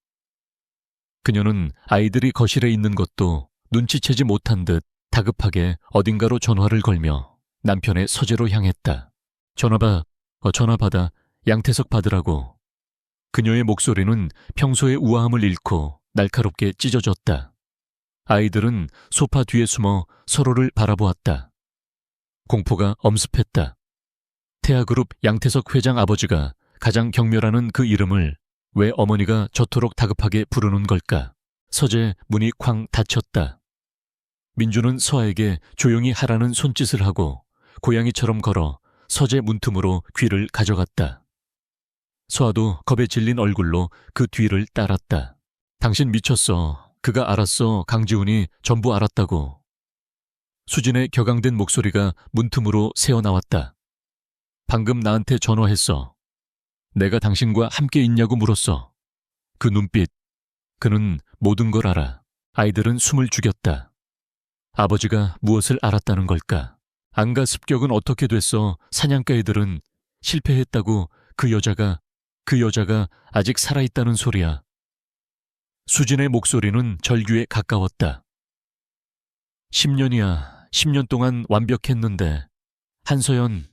그녀는 아이들이 거실에 있는 것도 눈치채지 못한 듯 다급하게 어딘가로 전화를 걸며 남편의 서재로 향했다. 전화 받아. 양태석 받으라고. 그녀의 목소리는 평소의 우아함을 잃고 날카롭게 찢어졌다. 아이들은 소파 뒤에 숨어 서로를 바라보았다. 공포가 엄습했다. 태아그룹 양태석 회장 아버지가 가장 경멸하는 그 이름을 왜 어머니가 저토록 다급하게 부르는 걸까? 서재 문이 쾅 닫혔다. 민주는 서아에게 조용히 하라는 손짓을 하고 고양이처럼 걸어 서재 문틈으로 귀를 가져갔다. 서아도 겁에 질린 얼굴로 그 뒤를 따랐다. 당신 미쳤어. 그가 알았어. 강지훈이 전부 알았다고. 수진의 격앙된 목소리가 문틈으로 새어나왔다. 방금 나한테 전화했어. 내가 당신과 함께 있냐고 물었어. 그 눈빛. 그는 모든 걸 알아. 아이들은 숨을 죽였다. 아버지가 무엇을 알았다는 걸까? 안가 습격은 어떻게 됐어? 사냥가 애들은 실패했다고. 그 여자가 아직 살아있다는 소리야. 수진의 목소리는 절규에 가까웠다. 10년이야. 10년 동안 완벽했는데. 한서연,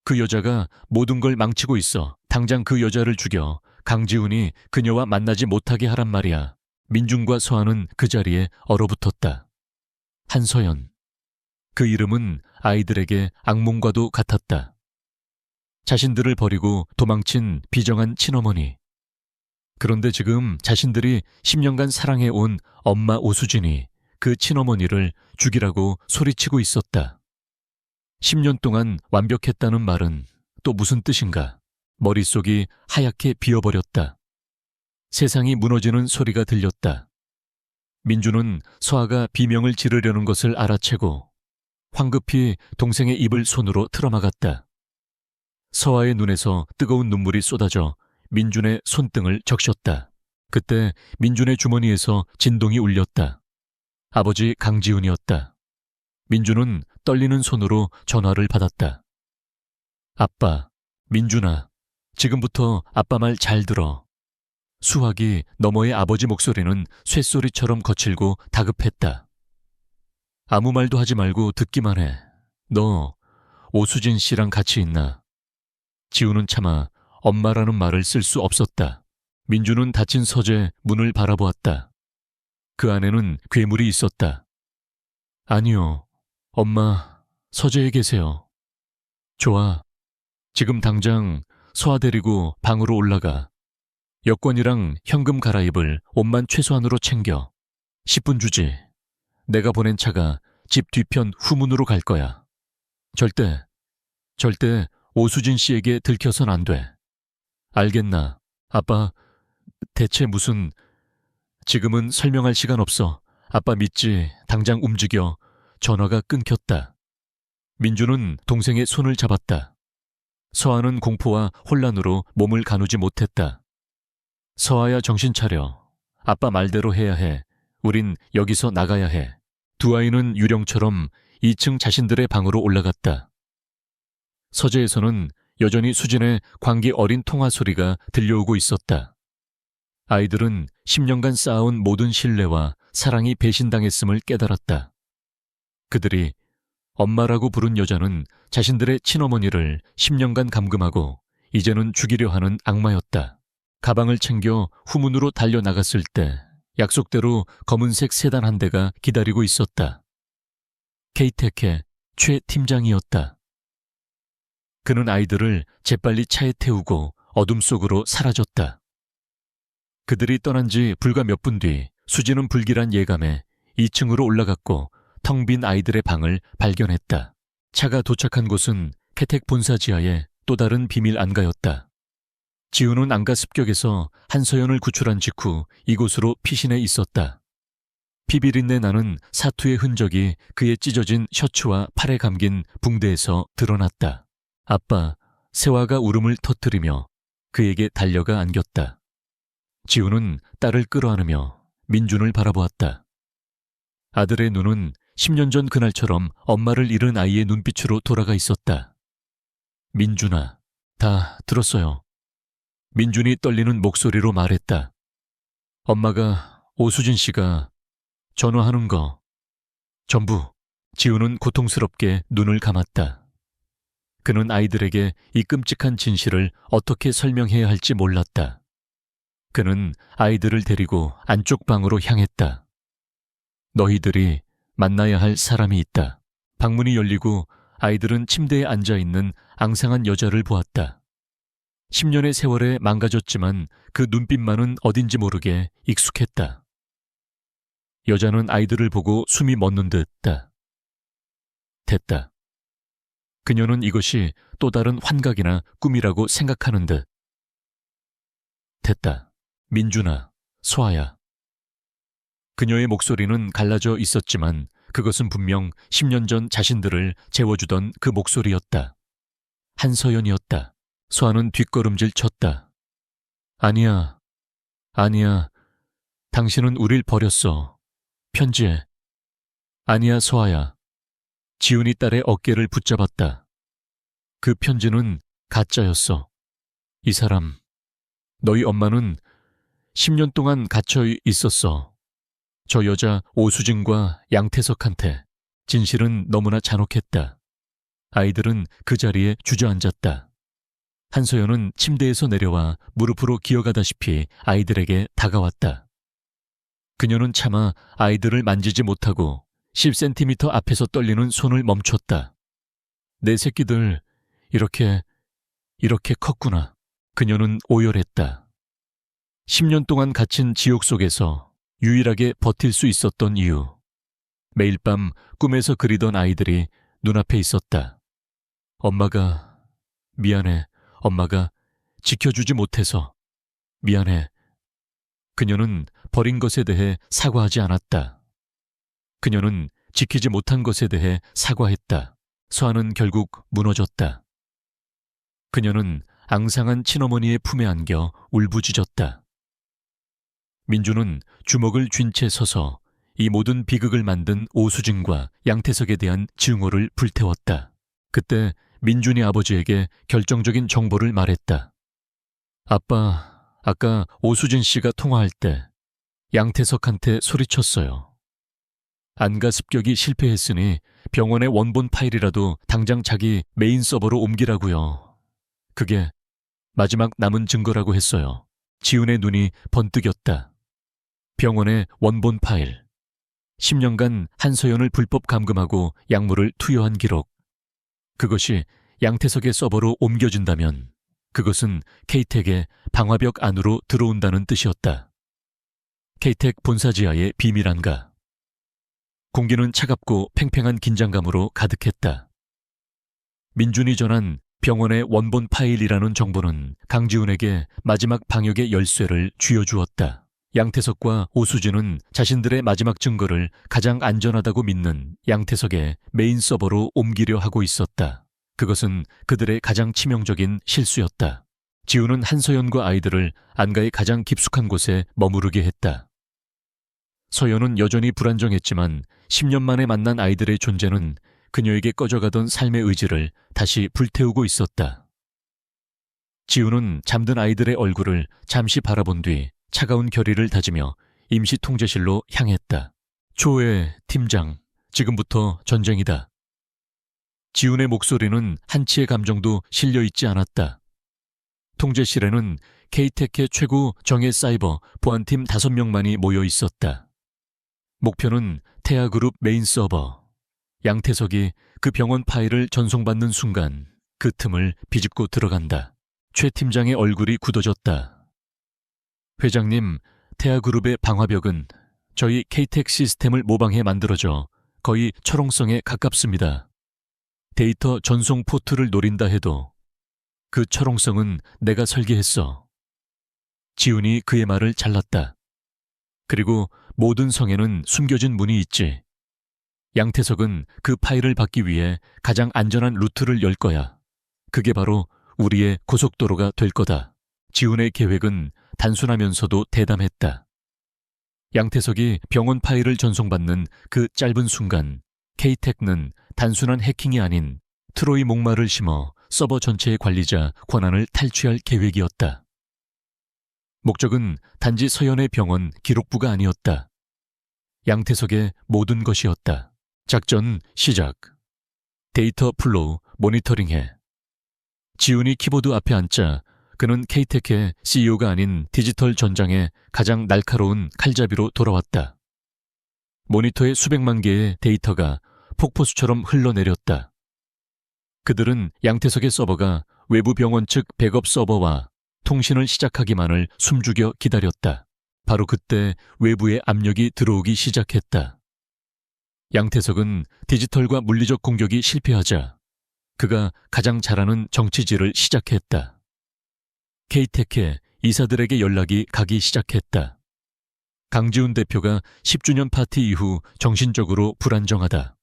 그 여자가 모든 걸 망치고 있어. 당장 그 여자를 죽여. 강지훈이 그녀와 만나지 못하게 하란 말이야. 민중과 서아는 그 자리에 얼어붙었다. 한서연. 그 이름은 아이들에게 악몽과도 같았다. 자신들을 버리고 도망친 비정한 친어머니. 그런데 지금 자신들이 10년간 사랑해온 엄마 오수진이 그 친어머니를 죽이라고 소리치고 있었다. 10년 동안 완벽했다는 말은 또 무슨 뜻인가? 머릿속이 하얗게 비어버렸다. 세상이 무너지는 소리가 들렸다. 민주는 서아가 비명을 지르려는 것을 알아채고 황급히 동생의 입을 손으로 틀어막았다. 서아의 눈에서 뜨거운 눈물이 쏟아져 민준의 손등을 적셨다. 그때 민준의 주머니에서 진동이 울렸다. 아버지 강지훈이었다. 민준은 떨리는 손으로 전화를 받았다. 아빠, 민준아, 지금부터 아빠 말 잘 들어. 수화기 너머의 아버지 목소리는 쇳소리처럼 거칠고 다급했다. 아무 말도 하지 말고 듣기만 해. 너 오수진 씨랑 같이 있나? 지우는 차마 엄마라는 말을 쓸 수 없었다. 민주는 닫힌 서재 문을 바라보았다. 그 안에는 괴물이 있었다. 아니요, 엄마, 서재에 계세요. 좋아, 지금 당장 서아 데리고 방으로 올라가. 여권이랑 현금 갈아입을 옷만 최소한으로 챙겨. 10분 주지. 내가 보낸 차가 집 뒤편 후문으로 갈 거야. 절대 오수진 씨에게 들켜선 안 돼. 알겠나? 아빠, 대체 무슨... 지금은 설명할 시간 없어. 아빠 믿지. 당장 움직여. 전화가 끊겼다. 민주는 동생의 손을 잡았다. 서아는 공포와 혼란으로 몸을 가누지 못했다. 서아야, 정신 차려. 아빠 말대로 해야 해. 우린 여기서 나가야 해. 두 아이는 유령처럼 2층 자신들의 방으로 올라갔다. 서재에서는 여전히 수진의 광기 어린 통화 소리가 들려오고 있었다. 아이들은 10년간 쌓아온 모든 신뢰와 사랑이 배신당했음을 깨달았다. 그들이 엄마라고 부른 여자는 자신들의 친어머니를 10년간 감금하고 이제는 죽이려 하는 악마였다. 가방을 챙겨 후문으로 달려나갔을 때 약속대로 검은색 세단 한 대가 기다리고 있었다. 케이테케 최 팀장이었다. 그는 아이들을 재빨리 차에 태우고 어둠 속으로 사라졌다. 그들이 떠난 지 불과 몇 분 뒤 수지는 불길한 예감에 2층으로 올라갔고 텅 빈 아이들의 방을 발견했다. 차가 도착한 곳은 캐택 본사 지하의 또 다른 비밀 안가였다. 지우는 안가 습격에서 한서연을 구출한 직후 이곳으로 피신해 있었다. 피비린내 나는 사투의 흔적이 그의 찢어진 셔츠와 팔에 감긴 붕대에서 드러났다. 아빠, 세화가 울음을 터뜨리며 그에게 달려가 안겼다. 지우는 딸을 끌어안으며 민준을 바라보았다. 아들의 눈은 10년 전 그날처럼 엄마를 잃은 아이의 눈빛으로 돌아가 있었다. 민준아, 다 들었어요. 민준이 떨리는 목소리로 말했다. 엄마가 오수진 씨가 전화하는 거 전부. 지우는 고통스럽게 눈을 감았다. 그는 아이들에게 이 끔찍한 진실을 어떻게 설명해야 할지 몰랐다. 그는 아이들을 데리고 안쪽 방으로 향했다. 너희들이 만나야 할 사람이 있다. 방문이 열리고 아이들은 침대에 앉아있는 앙상한 여자를 보았다. 10년의 세월에 망가졌지만 그 눈빛만은 어딘지 모르게 익숙했다. 여자는 아이들을 보고 숨이 멎는 듯했다. 됐다. 그녀는 이것이 또 다른 환각이나 꿈이라고 생각하는 듯. 됐다. 민준아, 소아야. 그녀의 목소리는 갈라져 있었지만 그것은 분명 10년 전 자신들을 재워주던 그 목소리였다. 한서연이었다. 소아는 뒷걸음질 쳤다. 아니야, 아니야. 당신은 우릴 버렸어. 편지해. 아니야, 소아야. 지훈이 딸의 어깨를 붙잡았다. 그 편지는 가짜였어. 이 사람, 너희 엄마는 10년 동안 갇혀 있었어. 저 여자 오수진과 양태석한테. 진실은 너무나 잔혹했다. 아이들은 그 자리에 주저앉았다. 한소연은 침대에서 내려와 무릎으로 기어가다시피 아이들에게 다가왔다. 그녀는 차마 아이들을 만지지 못하고 10cm 앞에서 떨리는 손을 멈췄다. 내 새끼들 이렇게 컸구나. 그녀는 오열했다. 10년 동안 갇힌 지옥 속에서 유일하게 버틸 수 있었던 이유. 매일 밤 꿈에서 그리던 아이들이 눈앞에 있었다. 엄마가 미안해. 엄마가 지켜주지 못해서 미안해. 그녀는 버린 것에 대해 사과하지 않았다. 그녀는 지키지 못한 것에 대해 사과했다. 소아는 결국 무너졌다. 그녀는 앙상한 친어머니의 품에 안겨 울부짖었다. 민주는 주먹을 쥔 채 서서 이 모든 비극을 만든 오수진과 양태석에 대한 증오를 불태웠다. 그때 민준이 아버지에게 결정적인 정보를 말했다. 아빠, 아까 오수진 씨가 통화할 때 양태석한테 소리쳤어요. 안가 습격이 실패했으니 병원의 원본 파일이라도 당장 자기 메인 서버로 옮기라고요. 그게 마지막 남은 증거라고 했어요. 지훈의 눈이 번뜩였다. 병원의 원본 파일. 10년간 한서연을 불법 감금하고 약물을 투여한 기록. 그것이 양태석의 서버로 옮겨진다면 그것은 K-텍의 방화벽 안으로 들어온다는 뜻이었다. K-텍 본사 지하의 비밀 안가. 공기는 차갑고 팽팽한 긴장감으로 가득했다. 민준이 전한 병원의 원본 파일이라는 정보는 강지훈에게 마지막 방역의 열쇠를 쥐어주었다. 양태석과 오수진은 자신들의 마지막 증거를 가장 안전하다고 믿는 양태석의 메인 서버로 옮기려 하고 있었다. 그것은 그들의 가장 치명적인 실수였다. 지훈은 한서연과 아이들을 안가의 가장 깊숙한 곳에 머무르게 했다. 서연은 여전히 불안정했지만 10년 만에 만난 아이들의 존재는 그녀에게 꺼져가던 삶의 의지를 다시 불태우고 있었다. 지훈은 잠든 아이들의 얼굴을 잠시 바라본 뒤 차가운 결의를 다지며 임시 통제실로 향했다. 초회 팀장, 지금부터 전쟁이다. 지훈의 목소리는 한치의 감정도 실려있지 않았다. 통제실에는 K-텍의 최고 정예 사이버 보안팀 5명만이 모여 있었다. 목표는 태아그룹 메인 서버. 양태석이 그 병원 파일을 전송받는 순간 그 틈을 비집고 들어간다. 최 팀장의 얼굴이 굳어졌다. 회장님, 태아그룹의 방화벽은 저희 KTEC 시스템을 모방해 만들어져 거의 철옹성에 가깝습니다. 데이터 전송 포트를 노린다 해도 그 철옹성은 내가 설계했어. 지훈이 그의 말을 잘랐다. 그리고 모든 성에는 숨겨진 문이 있지. 양태석은 그 파일을 받기 위해 가장 안전한 루트를 열 거야. 그게 바로 우리의 고속도로가 될 거다. 지훈의 계획은 단순하면서도 대담했다. 양태석이 병원 파일을 전송받는 그 짧은 순간 KTEC는 단순한 해킹이 아닌 트로이 목마를 심어 서버 전체의 관리자 권한을 탈취할 계획이었다. 목적은 단지 서연의 병원 기록부가 아니었다. 양태석의 모든 것이었다. 작전 시작. 데이터 플로우 모니터링해. 지훈이 키보드 앞에 앉자 그는 KTEC의 CEO가 아닌 디지털 전장의 가장 날카로운 칼잡이로 돌아왔다. 모니터에 수백만 개의 데이터가 폭포수처럼 흘러내렸다. 그들은 양태석의 서버가 외부 병원 측 백업 서버와 통신을 시작하기만을 숨죽여 기다렸다. 바로 그때 외부의 압력이 들어오기 시작했다. 양태석은 디지털과 물리적 공격이 실패하자 그가 가장 잘하는 정치질을 시작했다. KTEC의 이사들에게 연락이 가기 시작했다. 강지훈 대표가 10주년 파티 이후 정신적으로 불안정하다.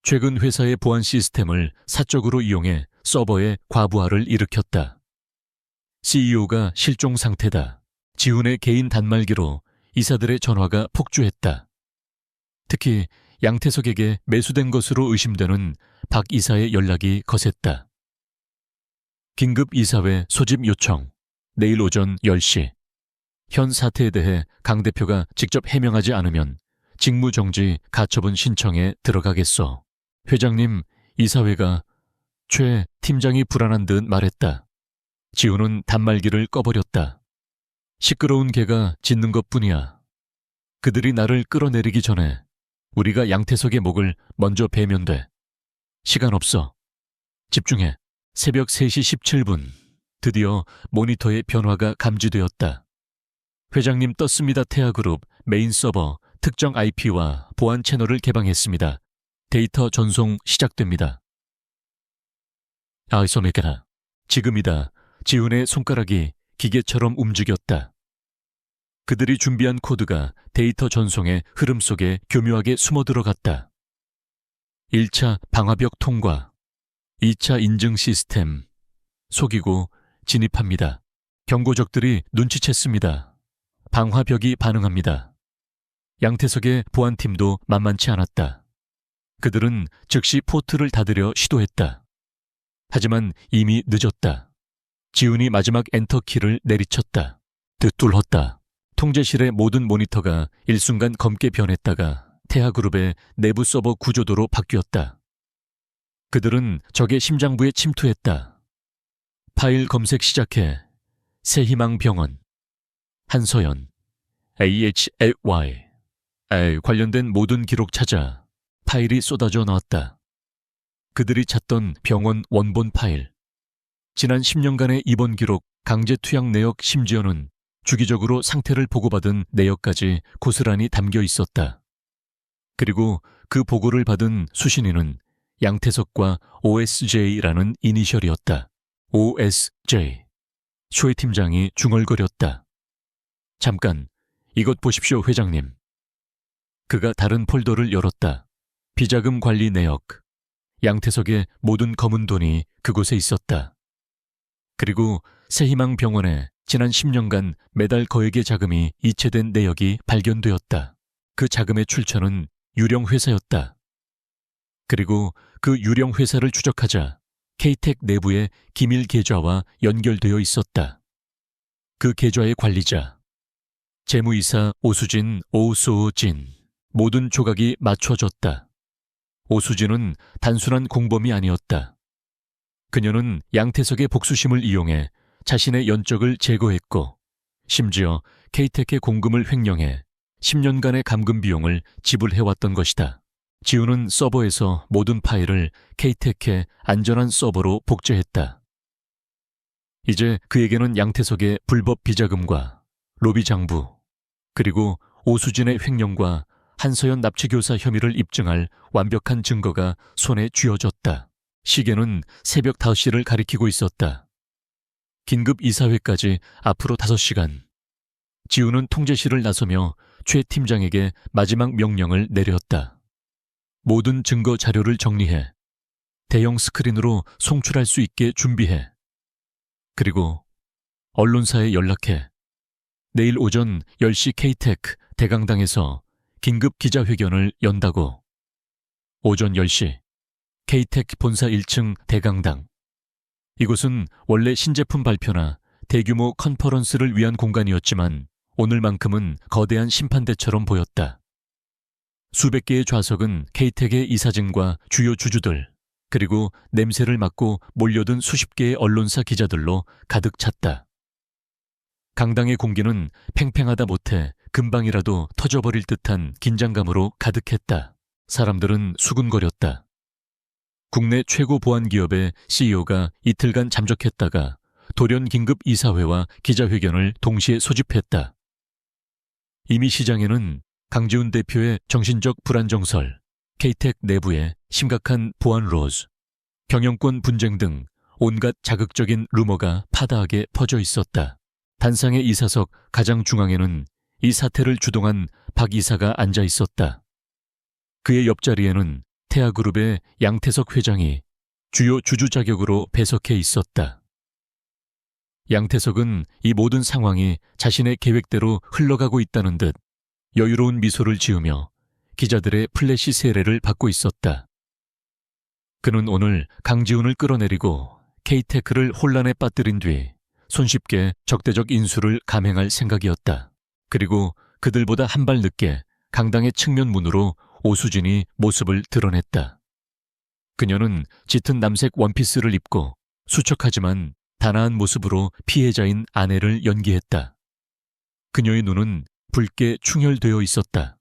최근 회사의 보안 시스템을 사적으로 이용해 서버의 과부하를 일으켰다. CEO가 실종 상태다. 지훈의 개인 단말기로 이사들의 전화가 폭주했다. 특히 양태석에게 매수된 것으로 의심되는 박 이사의 연락이 거셌다. 긴급 이사회 소집 요청. 내일 오전 10시. 현 사태에 대해 강 대표가 직접 해명하지 않으면 직무정지 가처분 신청에 들어가겠소. 회장님, 이사회가 최 팀장이 불안한 듯 말했다. 지훈은 단말기를 꺼버렸다. 시끄러운 개가 짖는 것뿐이야. 그들이 나를 끌어내리기 전에 우리가 양태석의 목을 먼저 베면 돼. 시간 없어. 집중해. 새벽 3시 17분. 드디어 모니터의 변화가 감지되었다. 회장님 떴습니다. 태아그룹 메인 서버 특정 IP와 보안 채널을 개방했습니다. 데이터 전송 시작됩니다. 아이소메게나. 지금이다. 지훈의 손가락이 기계처럼 움직였다. 그들이 준비한 코드가 데이터 전송의 흐름 속에 교묘하게 숨어 들어갔다. 1차 방화벽 통과. 2차 인증 시스템. 속이고 진입합니다. 경고적들이 눈치챘습니다. 방화벽이 반응합니다. 양태석의 보안팀도 만만치 않았다. 그들은 즉시 포트를 닫으려 시도했다. 하지만 이미 늦었다. 지훈이 마지막 엔터키를 내리쳤다. 뚫었다. 통제실의 모든 모니터가 일순간 검게 변했다가 태아그룹의 내부 서버 구조도로 바뀌었다. 그들은 적의 심장부에 침투했다. 파일 검색 시작해. 새희망병원. 한서연. AHLY. 관련된 모든 기록 찾아. 파일이 쏟아져 나왔다. 그들이 찾던 병원 원본 파일. 지난 10년간의 입원 기록, 강제 투약 내역, 심지어는 주기적으로 상태를 보고받은 내역까지 고스란히 담겨 있었다. 그리고 그 보고를 받은 수신인은 양태석과 OSJ라는 이니셜이었다. OSJ. 쇼의 팀장이 중얼거렸다. 잠깐, 이것 보십시오, 회장님. 그가 다른 폴더를 열었다. 비자금 관리 내역. 양태석의 모든 검은 돈이 그곳에 있었다. 그리고 새희망병원에 지난 10년간 매달 거액의 자금이 이체된 내역이 발견되었다. 그 자금의 출처는 유령 회사였다. 그리고 그 유령 회사를 추적하자 KTEC 내부의 기밀 계좌와 연결되어 있었다. 그 계좌의 관리자, 재무이사 오수진, 오소진. 모든 조각이 맞춰졌다. 오수진은 단순한 공범이 아니었다. 그녀는 양태석의 복수심을 이용해 자신의 연적을 제거했고 심지어 KTEC의 공금을 횡령해 10년간의 감금 비용을 지불해왔던 것이다. 지훈은 서버에서 모든 파일을 KTEC의 안전한 서버로 복제했다. 이제 그에게는 양태석의 불법 비자금과 로비 장부 그리고 오수진의 횡령과 한서연 납치교사 혐의를 입증할 완벽한 증거가 손에 쥐어졌다. 시계는 새벽 5시를 가리키고 있었다. 긴급 이사회까지 앞으로 5시간. 지우는 통제실을 나서며 최 팀장에게 마지막 명령을 내렸다. 모든 증거 자료를 정리해. 대형 스크린으로 송출할 수 있게 준비해. 그리고 언론사에 연락해. 내일 오전 10시 K테크 대강당에서 긴급 기자회견을 연다고. 오전 10시 K테크 본사 1층 대강당. 이곳은 원래 신제품 발표나 대규모 컨퍼런스를 위한 공간이었지만 오늘만큼은 거대한 심판대처럼 보였다. 수백 개의 좌석은 K텍의 이사진과 주요 주주들, 그리고 냄새를 맡고 몰려든 수십 개의 언론사 기자들로 가득 찼다. 강당의 공기는 팽팽하다 못해 금방이라도 터져버릴 듯한 긴장감으로 가득했다. 사람들은 수군거렸다. 국내 최고 보안기업의 CEO가 이틀간 잠적했다가 돌연 긴급 이사회와 기자회견을 동시에 소집했다. 이미 시장에는 강지훈 대표의 정신적 불안정설, K텍 내부의 심각한 보안 로즈, 경영권 분쟁 등 온갖 자극적인 루머가 파다하게 퍼져 있었다. 단상의 이사석 가장 중앙에는 이 사태를 주동한 박 이사가 앉아 있었다. 그의 옆자리에는 태아그룹의 양태석 회장이 주요 주주 자격으로 배석해 있었다. 양태석은 이 모든 상황이 자신의 계획대로 흘러가고 있다는 듯 여유로운 미소를 지으며 기자들의 플래시 세례를 받고 있었다. 그는 오늘 강지훈을 끌어내리고 K테크를 혼란에 빠뜨린 뒤 손쉽게 적대적 인수를 감행할 생각이었다. 그리고 그들보다 한 발 늦게 강당의 측면 문으로 오수진이 모습을 드러냈다. 그녀는 짙은 남색 원피스를 입고 수척하지만 단아한 모습으로 피해자인 아내를 연기했다. 그녀의 눈은 붉게 충혈되어 있었다.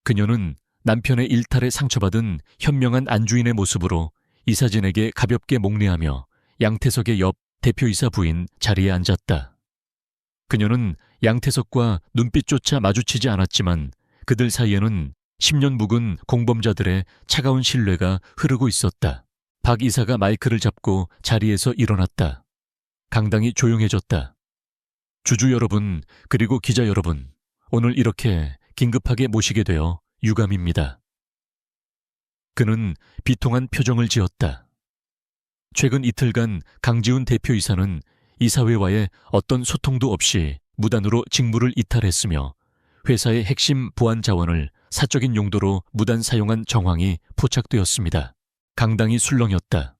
그녀는 남편의 일탈에 상처받은 현명한 안주인의 모습으로 이사진에게 가볍게 목례하며 양태석의 옆 대표이사 부인 자리에 앉았다. 그녀는 양태석과 눈빛조차 마주치지 않았지만 그들 사이에는 10년 묵은 공범자들의 차가운 신뢰가 흐르고 있었다. 박 이사가 마이크를 잡고 자리에서 일어났다. 강당이 조용해졌다. 주주 여러분, 그리고 기자 여러분, 오늘 이렇게 긴급하게 모시게 되어 유감입니다. 그는 비통한 표정을 지었다. 최근 이틀간 강지훈 대표이사는 이사회와의 어떤 소통도 없이 무단으로 직무를 이탈했으며 회사의 핵심 보안 자원을 사적인 용도로 무단 사용한 정황이 포착되었습니다. 강당이 술렁였다.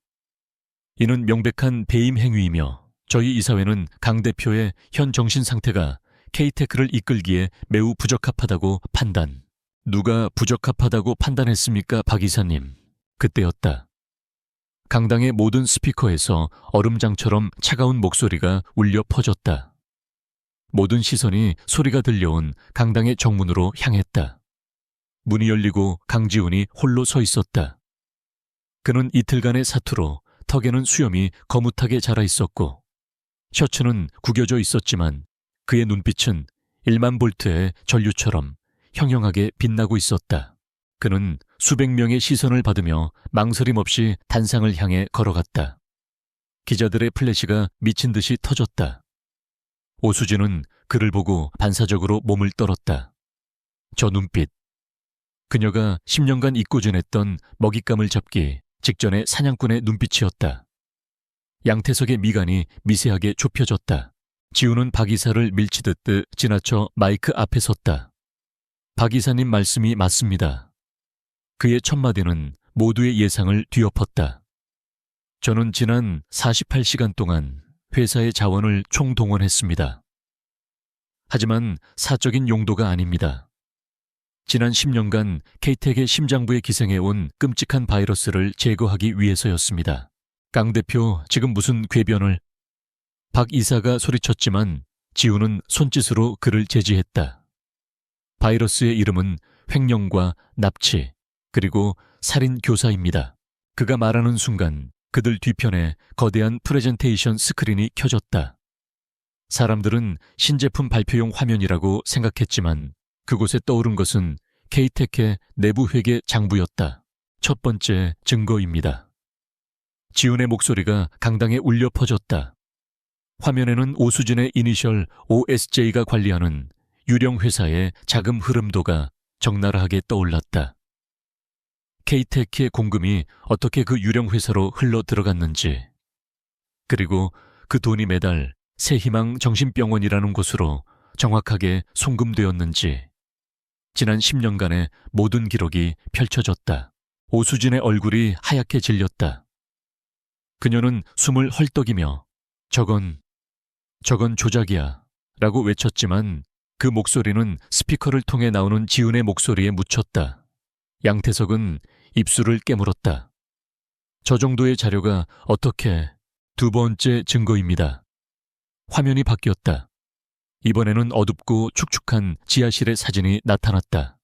이는 명백한 배임 행위이며 저희 이사회는 강 대표의 현 정신 상태가 K테크를 이끌기에 매우 부적합하다고 판단. 누가 부적합하다고 판단했습니까, 박 이사님? 그때였다. 강당의 모든 스피커에서 얼음장처럼 차가운 목소리가 울려 퍼졌다. 모든 시선이 소리가 들려온 강당의 정문으로 향했다. 문이 열리고 강지훈이 홀로 서 있었다. 그는 이틀간의 사투로 턱에는 수염이 거뭇하게 자라 있었고 셔츠는 구겨져 있었지만 그의 눈빛은 1만 볼트의 전류처럼 형형하게 빛나고 있었다. 그는 수백 명의 시선을 받으며 망설임 없이 단상을 향해 걸어갔다. 기자들의 플래시가 미친 듯이 터졌다. 오수진은 그를 보고 반사적으로 몸을 떨었다. 저 눈빛. 그녀가 10년간 잊고 지냈던 먹잇감을 잡기 직전의 사냥꾼의 눈빛이었다. 양태석의 미간이 미세하게 좁혀졌다. 지우는 박 이사를 밀치듯 지나쳐 마이크 앞에 섰다. 박 이사님 말씀이 맞습니다. 그의 첫마디는 모두의 예상을 뒤엎었다. 저는 지난 48시간 동안 회사의 자원을 총동원했습니다. 하지만 사적인 용도가 아닙니다. 지난 10년간 K텍의 심장부에 기생해온 끔찍한 바이러스를 제거하기 위해서였습니다. 강 대표, 지금 무슨 궤변을... 박 이사가 소리쳤지만 지우는 손짓으로 그를 제지했다. 바이러스의 이름은 횡령과 납치, 그리고 살인 교사입니다. 그가 말하는 순간 그들 뒤편에 거대한 프레젠테이션 스크린이 켜졌다. 사람들은 신제품 발표용 화면이라고 생각했지만 그곳에 떠오른 것은 K텍의 내부회계 장부였다. 첫 번째 증거입니다. 지훈의 목소리가 강당에 울려 퍼졌다. 화면에는 오수진의 이니셜 OSJ가 관리하는 유령 회사의 자금 흐름도가 적나라하게 떠올랐다. K텍의 공금이 어떻게 그 유령 회사로 흘러 들어갔는지, 그리고 그 돈이 매달 새희망 정신병원이라는 곳으로 정확하게 송금되었는지, 지난 10년간의 모든 기록이 펼쳐졌다. 오수진의 얼굴이 하얗게 질렸다. 그녀는 숨을 헐떡이며 저건 조작이야 라고 외쳤지만 그 목소리는 스피커를 통해 나오는 지훈의 목소리에 묻혔다. 양태석은 입술을 깨물었다. 저 정도의 자료가 어떻게... 두 번째 증거입니다. 화면이 바뀌었다. 이번에는 어둡고 축축한 지하실의 사진이 나타났다.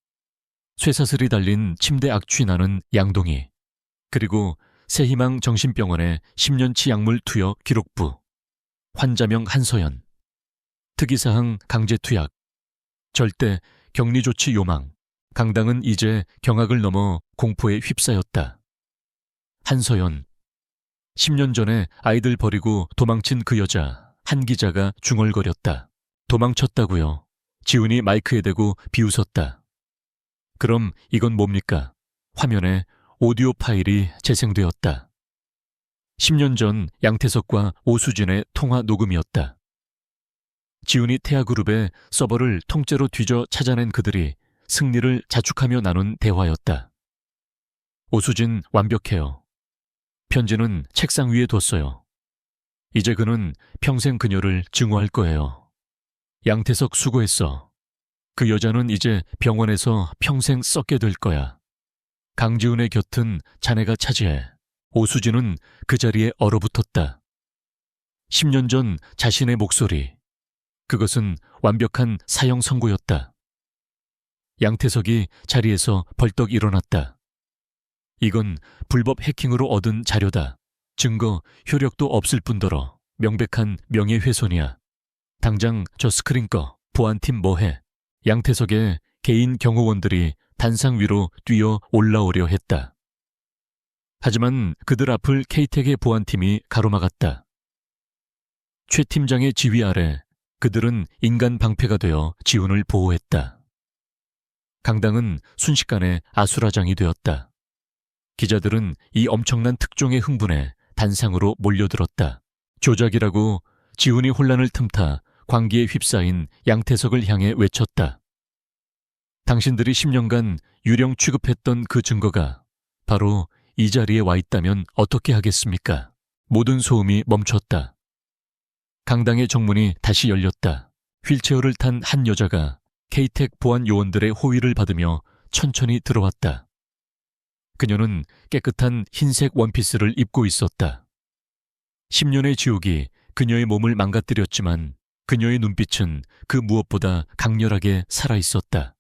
쇠사슬이 달린 침대 악취 나는 양동이, 그리고 새희망 정신병원의 10년치 약물 투여 기록부, 환자명 한서연, 특이사항 강제투약, 절대 격리조치 요망. 강당은 이제 경악을 넘어 공포에 휩싸였다. 한서연, 10년 전에 아이들 버리고 도망친 그 여자, 한 기자가 중얼거렸다. 도망쳤다고요. 지훈이 마이크에 대고 비웃었다. 그럼 이건 뭡니까? 화면에 오디오 파일이 재생되었다. 10년 전 양태석과 오수진의 통화 녹음이었다. 지훈이 태아그룹의 서버를 통째로 뒤져 찾아낸 그들이 승리를 자축하며 나눈 대화였다. 오수진 완벽해요. 편지는 책상 위에 뒀어요. 이제 그는 평생 그녀를 증오할 거예요. 양태석 수고했어. 그 여자는 이제 병원에서 평생 썩게 될 거야. 강지훈의 곁은 자네가 차지해. 오수진은 그 자리에 얼어붙었다. 10년 전 자신의 목소리. 그것은 완벽한 사형 선고였다. 양태석이 자리에서 벌떡 일어났다. 이건 불법 해킹으로 얻은 자료다. 증거, 효력도 없을 뿐더러 명백한 명예훼손이야. 당장 저 스크린 꺼. 보안팀 뭐해? 양태석의 개인 경호원들이 단상 위로 뛰어 올라오려 했다. 하지만 그들 앞을 K텍의 보안팀이 가로막았다. 최 팀장의 지휘 아래 그들은 인간 방패가 되어 지훈을 보호했다. 강당은 순식간에 아수라장이 되었다. 기자들은 이 엄청난 특종의 흥분에 단상으로 몰려들었다. 조작이라고 지훈이 혼란을 틈타 광기에 휩싸인 양태석을 향해 외쳤다. 당신들이 10년간 유령 취급했던 그 증거가 바로 이 자리에 와 있다면 어떻게 하겠습니까? 모든 소음이 멈췄다. 강당의 정문이 다시 열렸다. 휠체어를 탄 한 여자가 K텍 보안 요원들의 호위를 받으며 천천히 들어왔다. 그녀는 깨끗한 흰색 원피스를 입고 있었다. 10년의 지옥이 그녀의 몸을 망가뜨렸지만 그녀의 눈빛은 그 무엇보다 강렬하게 살아있었다.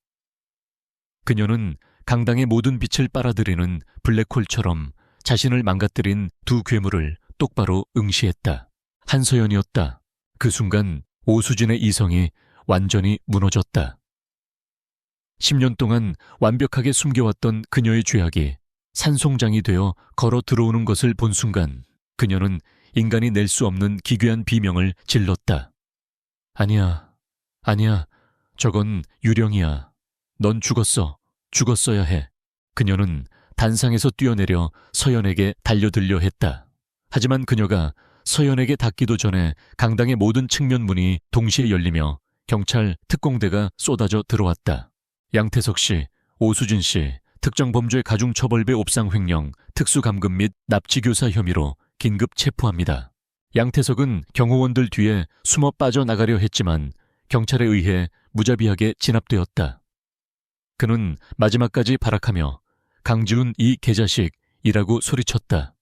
그녀는 강당의 모든 빛을 빨아들이는 블랙홀처럼 자신을 망가뜨린 두 괴물을 똑바로 응시했다. 한서연이었다. 그 순간 오수진의 이성이 완전히 무너졌다. 10년 동안 완벽하게 숨겨왔던 그녀의 죄악이 산송장이 되어 걸어 들어오는 것을 본 순간 그녀는 인간이 낼 수 없는 기괴한 비명을 질렀다. 아니야, 저건 유령이야. 넌 죽었어야 해. 그녀는 단상에서 뛰어내려 서연에게 달려들려 했다. 하지만 그녀가 서연에게 닿기도 전에 강당의 모든 측면문이 동시에 열리며 경찰 특공대가 쏟아져 들어왔다. 양태석 씨, 오수진 씨, 특정범죄 가중처벌배 옵상 횡령, 특수감금 및 납치교사 혐의로 긴급 체포합니다. 양태석은 경호원들 뒤에 숨어 빠져나가려 했지만 경찰에 의해 무자비하게 진압되었다. 그는 마지막까지 발악하며 강지훈 이 개자식이라고 소리쳤다.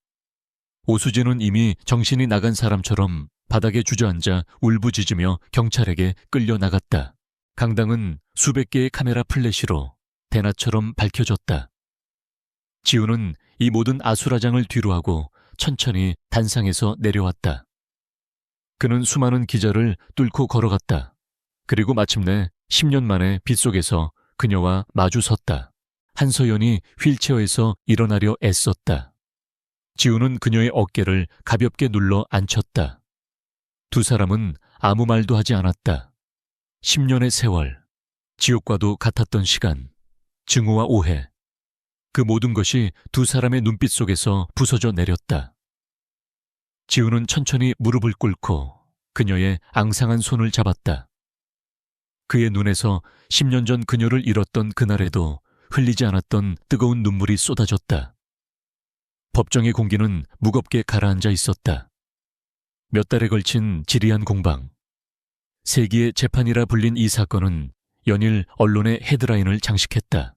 오수진은 이미 정신이 나간 사람처럼 바닥에 주저앉아 울부짖으며 경찰에게 끌려나갔다. 강당은 수백 개의 카메라 플래시로 대낮처럼 밝혀졌다. 지훈은 이 모든 아수라장을 뒤로하고 천천히 단상에서 내려왔다. 그는 수많은 기자를 뚫고 걸어갔다. 그리고 마침내 10년 만에 빗속에서 그녀와 마주 섰다. 한서연이 휠체어에서 일어나려 애썼다. 지우는 그녀의 어깨를 가볍게 눌러 안쳤다. 두 사람은 아무 말도 하지 않았다. 10년의 세월, 지옥과도 같았던 시간, 증오와 오해, 그 모든 것이 두 사람의 눈빛 속에서 부서져 내렸다. 지우는 천천히 무릎을 꿇고 그녀의 앙상한 손을 잡았다. 그의 눈에서 10년 전 그녀를 잃었던 그날에도 흘리지 않았던 뜨거운 눈물이 쏟아졌다. 법정의 공기는 무겁게 가라앉아 있었다. 몇 달에 걸친 지리한 공방. 세기의 재판이라 불린 이 사건은 연일 언론의 헤드라인을 장식했다.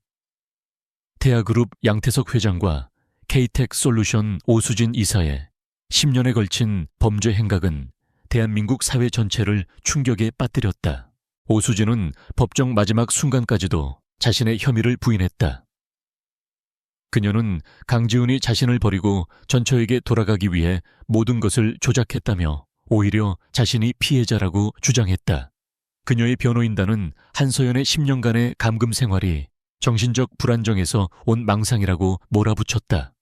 태아그룹 양태석 회장과 K텍 솔루션 오수진 이사의 10년에 걸친 범죄 행각은 대한민국 사회 전체를 충격에 빠뜨렸다. 오수진은 법정 마지막 순간까지도 자신의 혐의를 부인했다. 그녀는 강지훈이 자신을 버리고 전처에게 돌아가기 위해 모든 것을 조작했다며 오히려 자신이 피해자라고 주장했다. 그녀의 변호인단은 한서연의 10년간의 감금 생활이 정신적 불안정에서 온 망상이라고 몰아붙였다.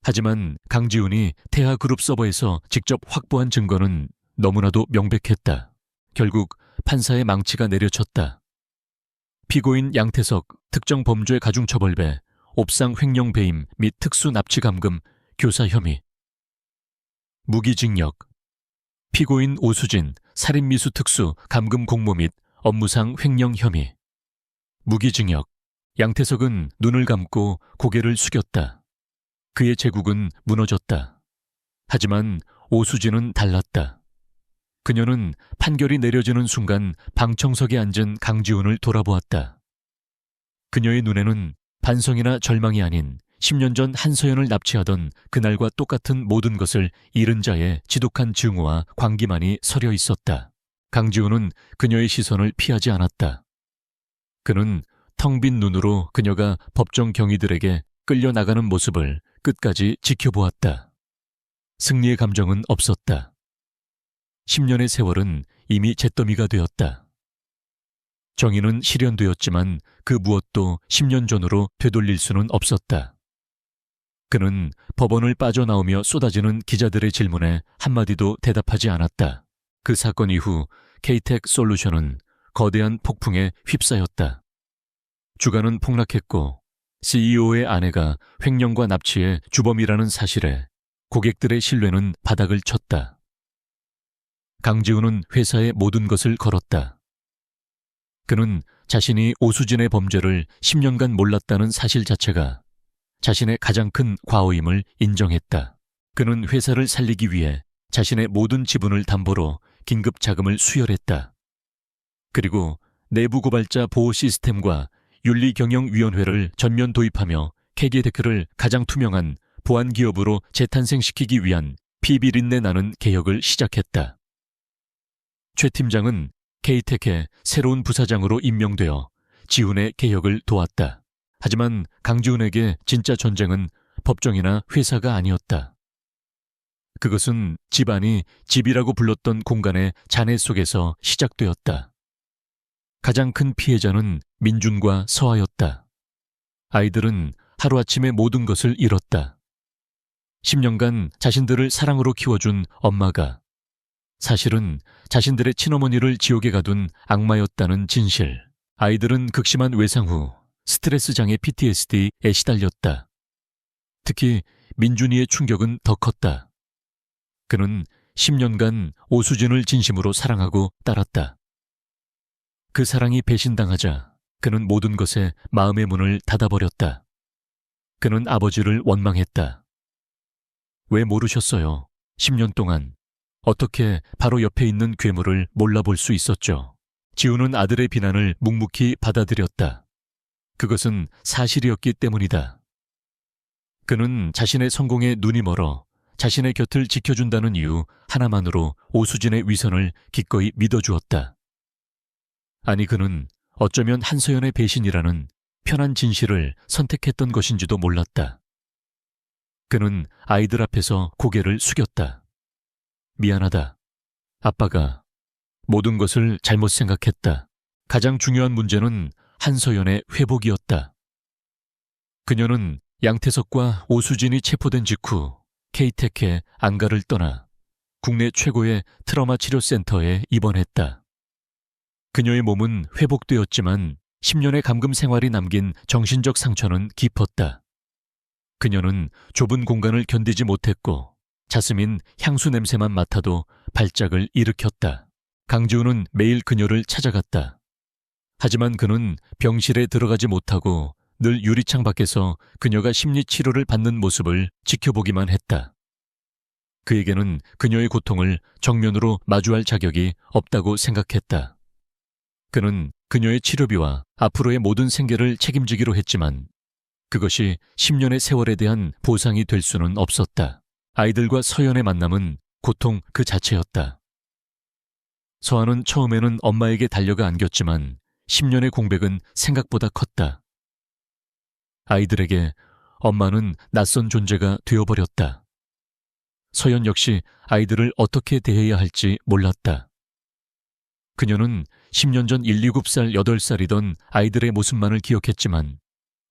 하지만 강지훈이 태아그룹 서버에서 직접 확보한 증거는 너무나도 명백했다. 결국 판사의 망치가 내려쳤다. 피고인 양태석 특정 범죄 가중처벌배, 옵상 횡령 배임 및 특수 납치 감금, 교사 혐의. 무기징역. 피고인 오수진 살인미수 특수 감금 공모 및 업무상 횡령 혐의. 무기징역. 양태석은 눈을 감고 고개를 숙였다. 그의 제국은 무너졌다. 하지만 오수진은 달랐다. 그녀는 판결이 내려지는 순간 방청석에 앉은 강지훈을 돌아보았다. 그녀의 눈에는 반성이나 절망이 아닌 10년 전 한서연을 납치하던 그날과 똑같은 모든 것을 잃은 자의 지독한 증오와 광기만이 서려 있었다. 강지훈은 그녀의 시선을 피하지 않았다. 그는 텅 빈 눈으로 그녀가 법정 경위들에게 끌려나가는 모습을 끝까지 지켜보았다. 승리의 감정은 없었다. 10년의 세월은 이미 잿더미가 되었다. 정의는 실현되었지만 그 무엇도 10년 전으로 되돌릴 수는 없었다. 그는 법원을 빠져나오며 쏟아지는 기자들의 질문에 한마디도 대답하지 않았다. 그 사건 이후 K텍 솔루션은 거대한 폭풍에 휩싸였다. 주가는 폭락했고 CEO의 아내가 횡령과 납치의 주범이라는 사실에 고객들의 신뢰는 바닥을 쳤다. 강지훈은 회사의 모든 것을 걸었다. 그는 자신이 오수진의 범죄를 10년간 몰랐다는 사실 자체가 자신의 가장 큰 과오임을 인정했다. 그는 회사를 살리기 위해 자신의 모든 지분을 담보로 긴급 자금을 수혈했다. 그리고 내부 고발자 보호 시스템과 윤리경영위원회를 전면 도입하며 KD테크를 가장 투명한 보안 기업으로 재탄생시키기 위한 피비린내 나는 개혁을 시작했다. 최 팀장은 K텍의 새로운 부사장으로 임명되어 지훈의 개혁을 도왔다. 하지만 강지훈에게 진짜 전쟁은 법정이나 회사가 아니었다. 그것은 집안이 집이라고 불렀던 공간의 잔해 속에서 시작되었다. 가장 큰 피해자는 민준과 서아였다. 아이들은 하루아침에 모든 것을 잃었다. 10년간 자신들을 사랑으로 키워준 엄마가 사실은 자신들의 친어머니를 지옥에 가둔 악마였다는 진실. 아이들은 극심한 외상 후 스트레스 장애 PTSD에 시달렸다. 특히 민준이의 충격은 더 컸다. 그는 10년간 오수진을 진심으로 사랑하고 따랐다. 그 사랑이 배신당하자 그는 모든 것에 마음의 문을 닫아버렸다. 그는 아버지를 원망했다. 왜 모르셨어요? 10년 동안 어떻게 바로 옆에 있는 괴물을 몰라볼 수 있었죠? 지우는 아들의 비난을 묵묵히 받아들였다. 그것은 사실이었기 때문이다. 그는 자신의 성공에 눈이 멀어 자신의 곁을 지켜준다는 이유 하나만으로 오수진의 위선을 기꺼이 믿어주었다. 아니, 그는 어쩌면 한서연의 배신이라는 편한 진실을 선택했던 것인지도 몰랐다. 그는 아이들 앞에서 고개를 숙였다. 미안하다. 아빠가 모든 것을 잘못 생각했다. 가장 중요한 문제는 한서연의 회복이었다. 그녀는 양태석과 오수진이 체포된 직후 K-TEC의 안가를 떠나 국내 최고의 트라우마 치료센터에 입원했다. 그녀의 몸은 회복되었지만 10년의 감금 생활이 남긴 정신적 상처는 깊었다. 그녀는 좁은 공간을 견디지 못했고 자스민 향수 냄새만 맡아도 발작을 일으켰다. 강지우는 매일 그녀를 찾아갔다. 하지만 그는 병실에 들어가지 못하고 늘 유리창 밖에서 그녀가 심리치료를 받는 모습을 지켜보기만 했다. 그에게는 그녀의 고통을 정면으로 마주할 자격이 없다고 생각했다. 그는 그녀의 치료비와 앞으로의 모든 생계를 책임지기로 했지만 그것이 10년의 세월에 대한 보상이 될 수는 없었다. 아이들과 서연의 만남은 고통 그 자체였다. 서아는 처음에는 엄마에게 달려가 안겼지만 10년의 공백은 생각보다 컸다. 아이들에게 엄마는 낯선 존재가 되어버렸다. 서연 역시 아이들을 어떻게 대해야 할지 몰랐다. 그녀는 10년 전 7살, 8살이던 아이들의 모습만을 기억했지만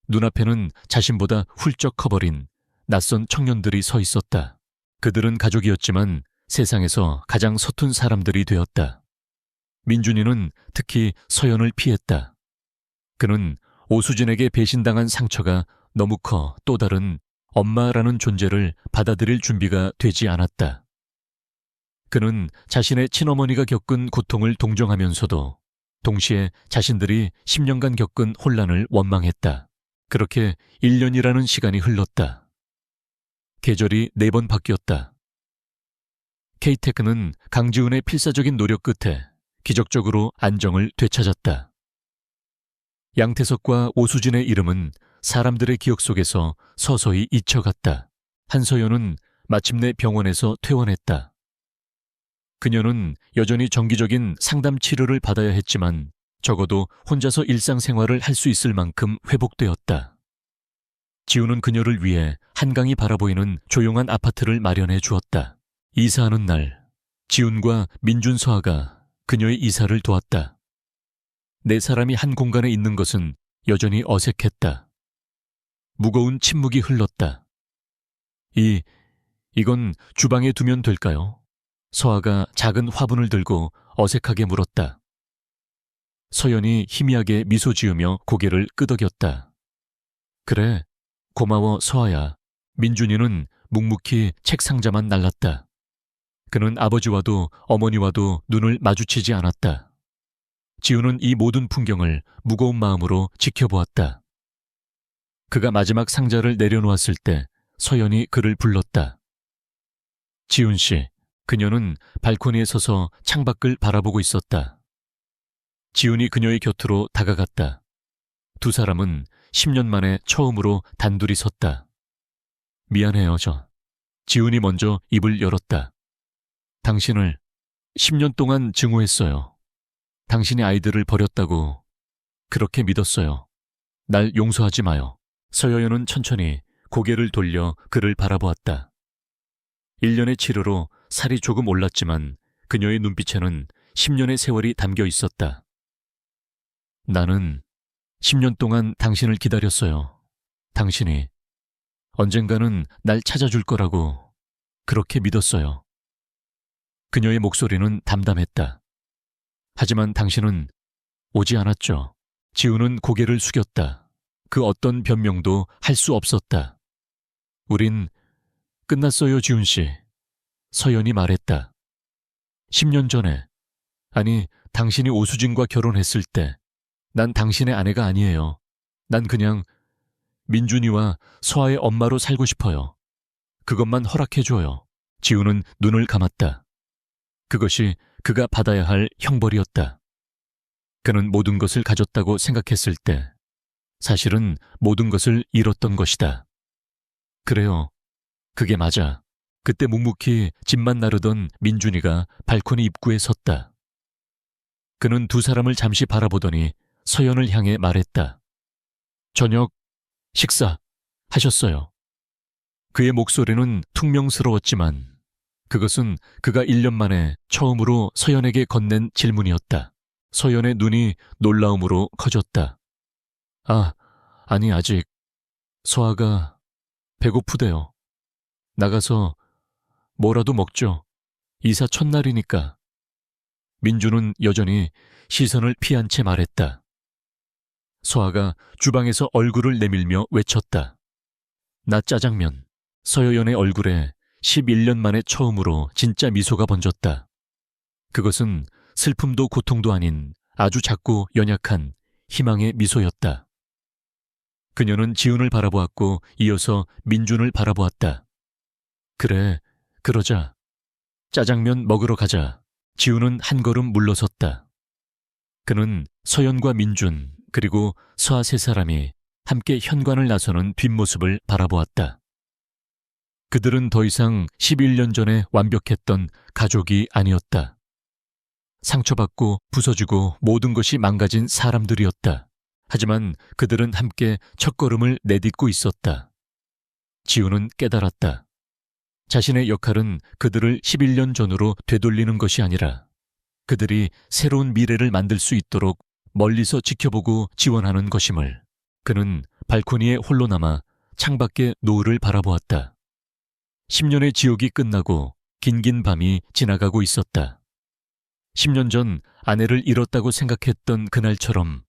눈앞에는 자신보다 훌쩍 커버린 낯선 청년들이 서 있었다. 그들은 가족이었지만 세상에서 가장 서툰 사람들이 되었다. 민준이는 특히 서연을 피했다. 그는 오수진에게 배신당한 상처가 너무 커 또 다른 엄마라는 존재를 받아들일 준비가 되지 않았다. 그는 자신의 친어머니가 겪은 고통을 동정하면서도 동시에 자신들이 10년간 겪은 혼란을 원망했다. 그렇게 1년이라는 시간이 흘렀다. 계절이 4번 바뀌었다. K-TEC는 강지훈의 필사적인 노력 끝에 기적적으로 안정을 되찾았다. 양태석과 오수진의 이름은 사람들의 기억 속에서 서서히 잊혀갔다. 한서연은 마침내 병원에서 퇴원했다. 그녀는 여전히 정기적인 상담 치료를 받아야 했지만 적어도 혼자서 일상생활을 할 수 있을 만큼 회복되었다. 지우는 그녀를 위해 한강이 바라보이는 조용한 아파트를 마련해 주었다. 이사하는 날, 지훈과 민준, 서아가 그녀의 이사를 도왔다. 4사람이 한 공간에 있는 것은 여전히 어색했다. 무거운 침묵이 흘렀다. 이건 주방에 두면 될까요? 서아가 작은 화분을 들고 어색하게 물었다. 서연이 희미하게 미소 지으며 고개를 끄덕였다. 그래, 고마워 서아야. 민준이는 묵묵히 책 상자만 날랐다. 그는 아버지와도 어머니와도 눈을 마주치지 않았다. 지우는 이 모든 풍경을 무거운 마음으로 지켜보았다. 그가 마지막 상자를 내려놓았을 때 서연이 그를 불렀다. 지훈 씨. 그녀는 발코니에 서서 창밖을 바라보고 있었다. 지훈이 그녀의 곁으로 다가갔다. 2사람은 10년 만에 처음으로 단둘이 섰다. 미안해요, 지훈이 먼저 입을 열었다. 당신을 10년 동안 증오했어요. 당신이 아이들을 버렸다고 그렇게 믿었어요. 날 용서하지 마요. 서여연은 천천히 고개를 돌려 그를 바라보았다. 1년의 치료로 살이 조금 올랐지만 그녀의 눈빛에는 10년의 세월이 담겨 있었다. 나는 10년 동안 당신을 기다렸어요. 당신이 언젠가는 날 찾아줄 거라고 그렇게 믿었어요. 그녀의 목소리는 담담했다. 하지만 당신은 오지 않았죠. 지우는 고개를 숙였다. 그 어떤 변명도 할 수 없었다. 우린 끝났어요, 지훈 씨. 서연이 말했다. 10년 전에, 아니, 당신이 오수진과 결혼했을 때, 난 당신의 아내가 아니에요. 난 그냥 민준이와 서아의 엄마로 살고 싶어요. 그것만 허락해줘요. 지우는 눈을 감았다. 그것이 그가 받아야 할 형벌이었다. 그는 모든 것을 가졌다고 생각했을 때, 사실은 모든 것을 잃었던 것이다. 그래요. 그게 맞아. 그때 묵묵히 집만 나르던 민준이가 발코니 입구에 섰다. 그는 2사람을 잠시 바라보더니 서연을 향해 말했다. 저녁 식사 하셨어요. 그의 목소리는 퉁명스러웠지만 그것은 그가 1년 만에 처음으로 서연에게 건넨 질문이었다. 서연의 눈이 놀라움으로 커졌다. 아니 아직. 서아가 배고프대요. 나가서 뭐라도 먹죠. 이사 첫날이니까. 민주는 여전히 시선을 피한 채 말했다. 서아가 주방에서 얼굴을 내밀며 외쳤다. 나 짜장면. 서여연의 얼굴에 11년 만에 처음으로 진짜 미소가 번졌다. 그것은 슬픔도 고통도 아닌 아주 작고 연약한 희망의 미소였다. 그녀는 지훈을 바라보았고 이어서 민준을 바라보았다. 그래, 그러자. 짜장면 먹으러 가자. 지훈은 한 걸음 물러섰다. 그는 서연과 민준 그리고 서아 세 사람이 함께 현관을 나서는 뒷모습을 바라보았다. 그들은 더 이상 11년 전에 완벽했던 가족이 아니었다. 상처받고 부서지고 모든 것이 망가진 사람들이었다. 하지만 그들은 함께 첫걸음을 내딛고 있었다. 지훈은 깨달았다. 자신의 역할은 그들을 11년 전으로 되돌리는 것이 아니라 그들이 새로운 미래를 만들 수 있도록 멀리서 지켜보고 지원하는 것임을. 그는 발코니에 홀로 남아 창밖의 노을을 바라보았다. 10년의 지옥이 끝나고 긴긴 밤이 지나가고 있었다. 10년 전 아내를 잃었다고 생각했던 그날처럼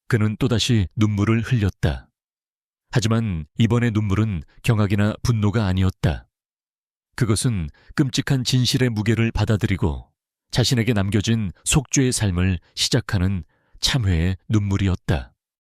그는 또다시 눈물을 흘렸다. 하지만 이번의 눈물은 경악이나 분노가 아니었다. 그것은 끔찍한 진실의 무게를 받아들이고 자신에게 남겨진 속죄의 삶을 시작하는 참회의 눈물이었다.